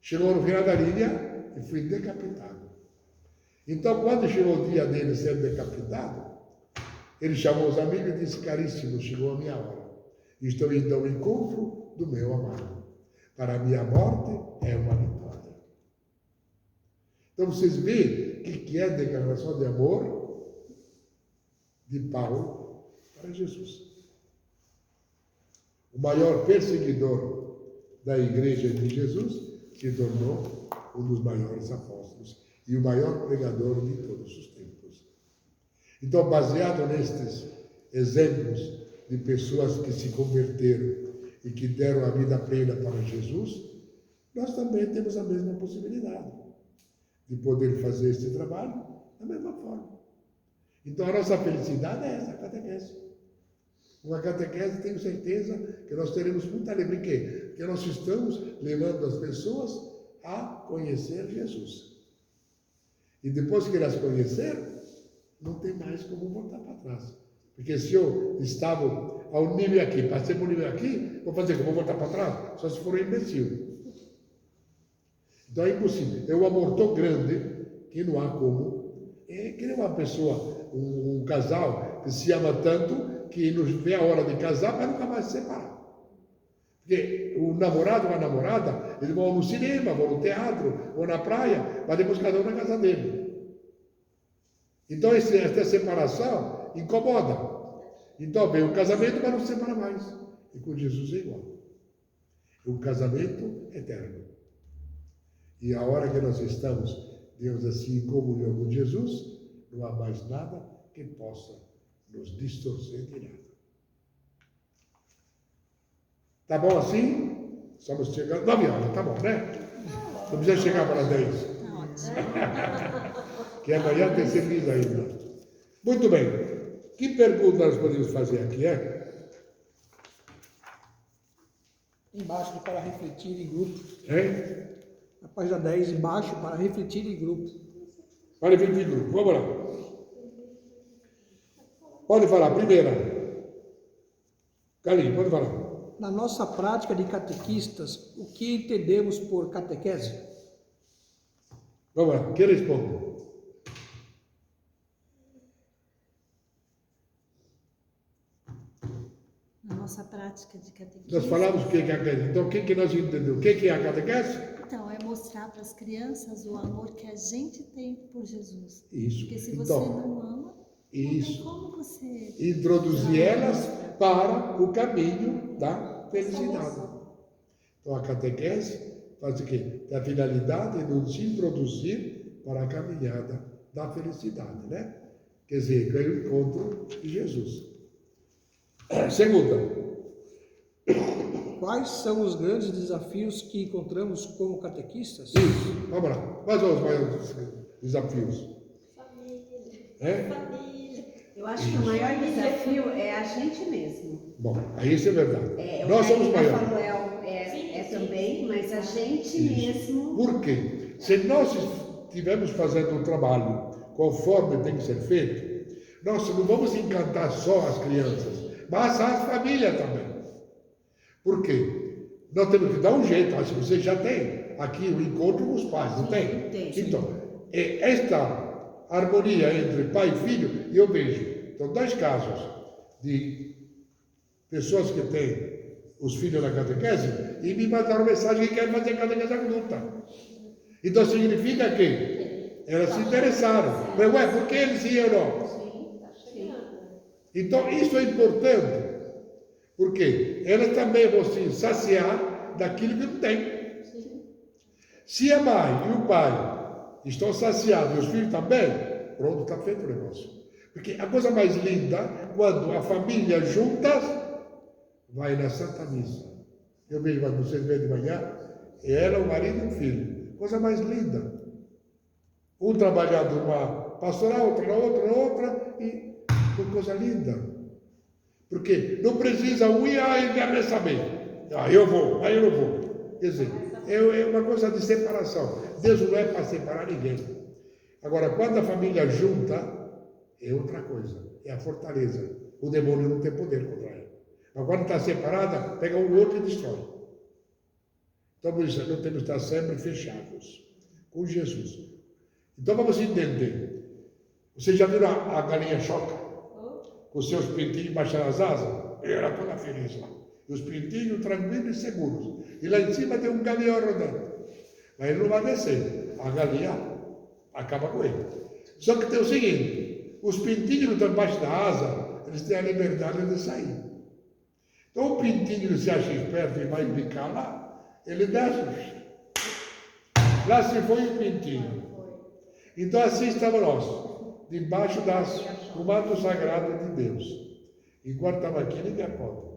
chegou no final da linha e foi decapitado. Então, quando chegou o dia dele ser decapitado, ele chamou os amigos e disse, caríssimo, chegou a minha hora. Estou indo ao encontro do meu amado. Para a minha morte é uma vitória. Então vocês veem que é a declaração de amor de Paulo para Jesus. O maior perseguidor da igreja de Jesus se tornou um dos maiores apóstolos e o maior pregador de todos os tempos. Então, baseado nestes exemplos de pessoas que se converteram e que deram a vida plena para Jesus, nós também temos a mesma possibilidade de poder fazer este trabalho da mesma forma. Então a nossa felicidade é essa, a catequese. Uma catequese, tenho certeza que nós teremos muita alegria, porque nós estamos levando as pessoas a conhecer Jesus. E depois que elas conheceram, não tem mais como voltar para trás. Porque se eu estava ao nível aqui, passei por nível aqui, vou fazer que vou voltar para trás? Só se for um imbecil. Então é impossível. É um amor tão grande que não há como. É que nem uma pessoa, um casal que se ama tanto que não vê a hora de casar para nunca mais se separar. Porque o namorado ou a namorada, eles vão no cinema, vão no teatro, vão na praia, mas depois cada um na casa dele. Então essa separação incomoda. Então vem o casamento, mas não se separa mais. E com Jesus é igual. É um casamento eterno. E a hora que nós estamos, digamos assim, em comunhão com Jesus, não há mais nada que possa nos distorcer de nada. Tá bom assim? Estamos chegando. 9 horas, tá bom, né? Não precisa chegar para 10. Que amanhã tem serviço ainda. Muito bem. Que pergunta nós podemos fazer aqui, Embaixo de para refletir em grupo. Hein? Na página 10, embaixo, para refletir em grupo. Para refletir em grupo. Vamos lá. Pode falar, primeira. Carlinhos, pode falar. Na nossa prática de catequistas, o que entendemos por catequese? Vamos lá, quem responde? Na nossa prática de catequese. Nós falamos o que é a catequese. Então, o que nós entendemos? O que é a catequese? Então, é mostrar para as crianças o amor que a gente tem por Jesus. Isso. Porque se você Então, não ama, isso. não tem como você... Introduzir elas para o caminho da felicidade. Então, a catequese faz o quê? Tem a finalidade de nos introduzir para a caminhada da felicidade, né? Quer dizer, que é o encontro de Jesus. Segunda. Quais são os grandes desafios que encontramos como catequistas? Isso, vamos lá. Quais são os maiores desafios? Eu acho que o maior desafio é a gente mesmo. Bom, aí isso é verdade. Nós somos maiores. Fanuel também, mas a gente mesmo. Por quê? Se nós estivermos fazendo um trabalho conforme tem que ser feito, nós não vamos encantar só as crianças, mas a família também. Por quê? Nós temos que dar um jeito, acho que você já tem aqui o encontro com os pais, não tem? Tem. Então, esta harmonia entre pai e filho, eu vejo, então, dois casos de pessoas que têm os filhos na catequese e me mandaram mensagem que querem fazer catequese adulta. Então, significa que elas se interessaram. Mas, ué, por que eles sim ou não? Então, isso é importante, porque elas também vão se saciar daquilo que não tem. Se a mãe e o pai estão saciados e os filhos também, pronto, está feito o negócio. Porque a coisa mais linda, quando a família juntas vai na Santa Missa. Eu vejo quando vocês veem de manhã, ela, o marido e o filho. Coisa mais linda. Um trabalhando numa pastoral, outro na outra, e uma coisa linda. Porque não precisa um ir, ele quer saber. Eu vou, aí eu não vou. Quer dizer, é uma coisa de separação. Deus não é para separar ninguém. Agora, quando a família junta, é outra coisa. É a fortaleza. O demônio não tem poder contra ela. Mas quando está separada, pega um outro e destrói. Então, por isso, nós temos que estar sempre fechados com Jesus. Então, vamos entender. Você já viu a galinha choca? Com seus pintinhos baixando as asas? Ela toda feliz lá. E os pintinhos tranquilos e seguros. E lá em cima tem um gavião rodando. Mas ele não vai descer. A galinha acaba com ele. Só que tem o seguinte, os pintinhos não estão embaixo da asa, eles têm a liberdade de sair. Então o pintinho se acha esperto e vai bicar lá, ele desce. Lá se foi o pintinho. Então assim estamos nós, debaixo do manto sagrado de Deus. Enquanto estamos aqui, ninguém pode.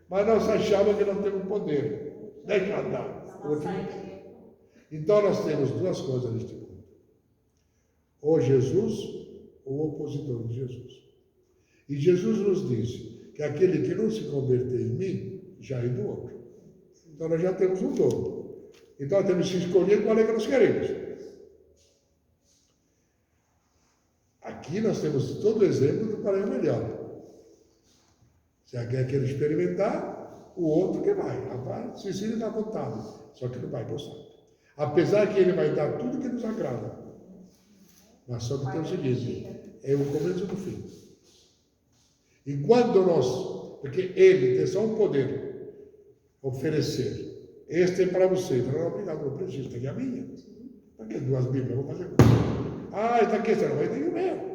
Mas nós achávamos que não temos poder. Deixa andar. Então nós temos duas coisas neste mundo. Ou Jesus, ou o opositor de Jesus. E Jesus nos disse que aquele que não se converter em mim, já é do outro. Então nós já temos um dono. Então nós temos que escolher qual é que nós queremos. Aqui nós temos todo o exemplo do qual é o melhor. Se alguém quer experimentar, o outro que vai. Se sim, dá vontade. Só que não vai gostar. Apesar que ele vai dar tudo que nos agrada. Mas só que tem o seguinte, é o começo do fim. E quando nós, porque ele tem só um poder, oferecer. Este é para você, então não é obrigado, não preciso, tem a minha. Para que duas Bíblias? Eu vou fazer esta aqui, você não vai ter o meu.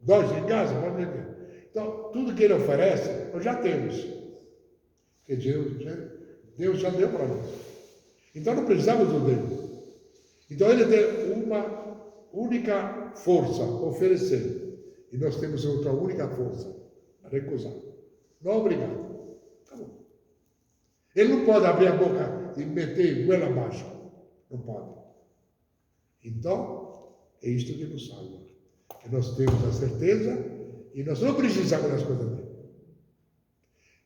Dois em casa, pode ver. Então, tudo que ele oferece, nós já temos. Porque Deus já deu para nós. Então não precisamos do dele. Então ele tem uma única força, oferecer. E nós temos outra única força, recusar. Não obrigado. Acabou. Ele não pode abrir a boca e meter goela abaixo. Não pode. Então, é isto que nos salva. Que nós temos a certeza E nós não precisamos das coisas dele.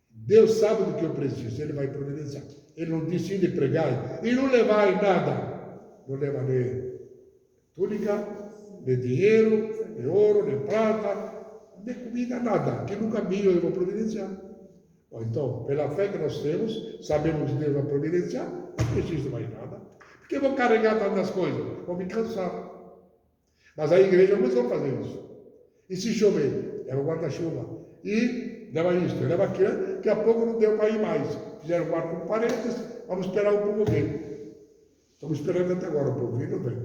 Deus sabe do que eu preciso, Ele vai providenciar. Ele não decide pregar e não levar em nada. Não leva nem túnica, nem dinheiro, nem ouro, nem prata, nem comida, nada. Que no caminho eu vou providenciar. Bom, então, pela fé que nós temos, sabemos que Deus vai providenciar, não preciso mais nada. Porque eu vou carregar tantas coisas, vou me cansar. Mas a igreja começou a fazer isso. E se chover, leva guarda-chuva. E leva isso, leva aquilo, daqui a pouco não deu para ir mais. Fizeram guarda com parênteses, vamos esperar o povo vir. Estamos esperando até agora o povo vir, não vem.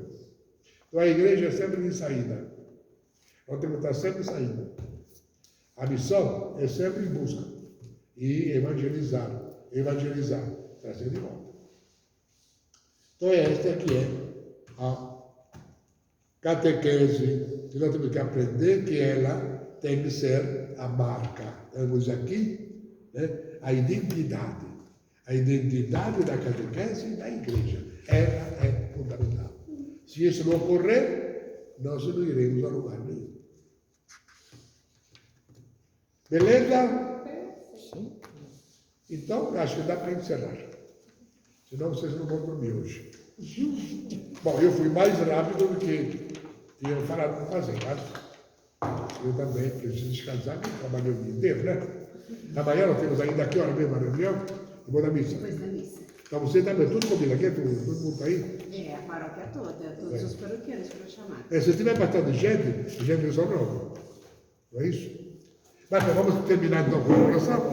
Então a igreja é sempre de saída. Nós temos que estar sempre em saída. A missão é sempre em busca. E evangelizar, trazer de volta. Então esta aqui é a catequese, que nós temos que aprender que ela tem que ser a marca. Temos aqui, né, a identidade. A identidade da catequese da igreja. Ela é fundamental. Se isso não ocorrer, nós não iremos a lugar nenhum. Beleza? Sim. Então, acho que dá para encerrar. Senão vocês não vão dormir hoje. Bom, eu fui mais rápido do que tinha falado para fazer, mas eu também preciso descansar, porque trabalhei o dia inteiro, né? Amanhã nós temos ainda aqui, hora mesmo, a reunião, e vou na missa. Depois da missa. Então você também, tudo comigo aqui, todo mundo está aí? É, a paróquia toda, todos os paroquianos foram chamados. Se tiver bastante gente só não. Não é isso? Mas vamos terminar então com a oração.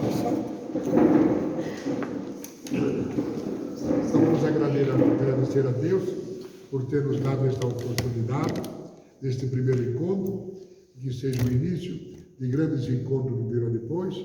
Então vamos agradecer a Deus por ter nos dado esta oportunidade, deste primeiro encontro, que seja o início de grandes encontros que virão depois,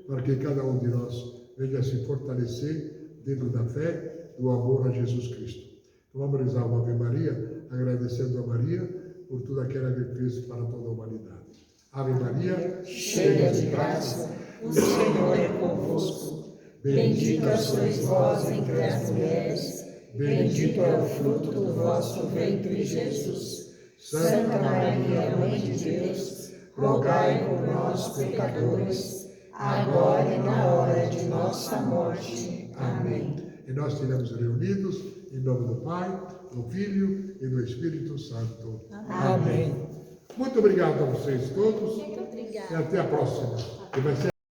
para que cada um de nós venha se fortalecer dentro da fé, do amor a Jesus Cristo. Então vamos rezar uma Ave Maria, agradecendo a Maria por tudo aquilo que fez para toda a humanidade. Ave Maria, cheia de graça, o Senhor é convosco. Bendita sois vós entre as mulheres, bendito é o fruto do vosso ventre, Jesus. Santa Maria, Mãe de Deus, rogai por nós, pecadores, agora e na hora de nossa morte. Amém. E nós estivemos reunidos em nome do Pai, do Filho e do Espírito Santo. Amém. Muito obrigado a vocês todos. Muito obrigada. E até a próxima. Que vai ser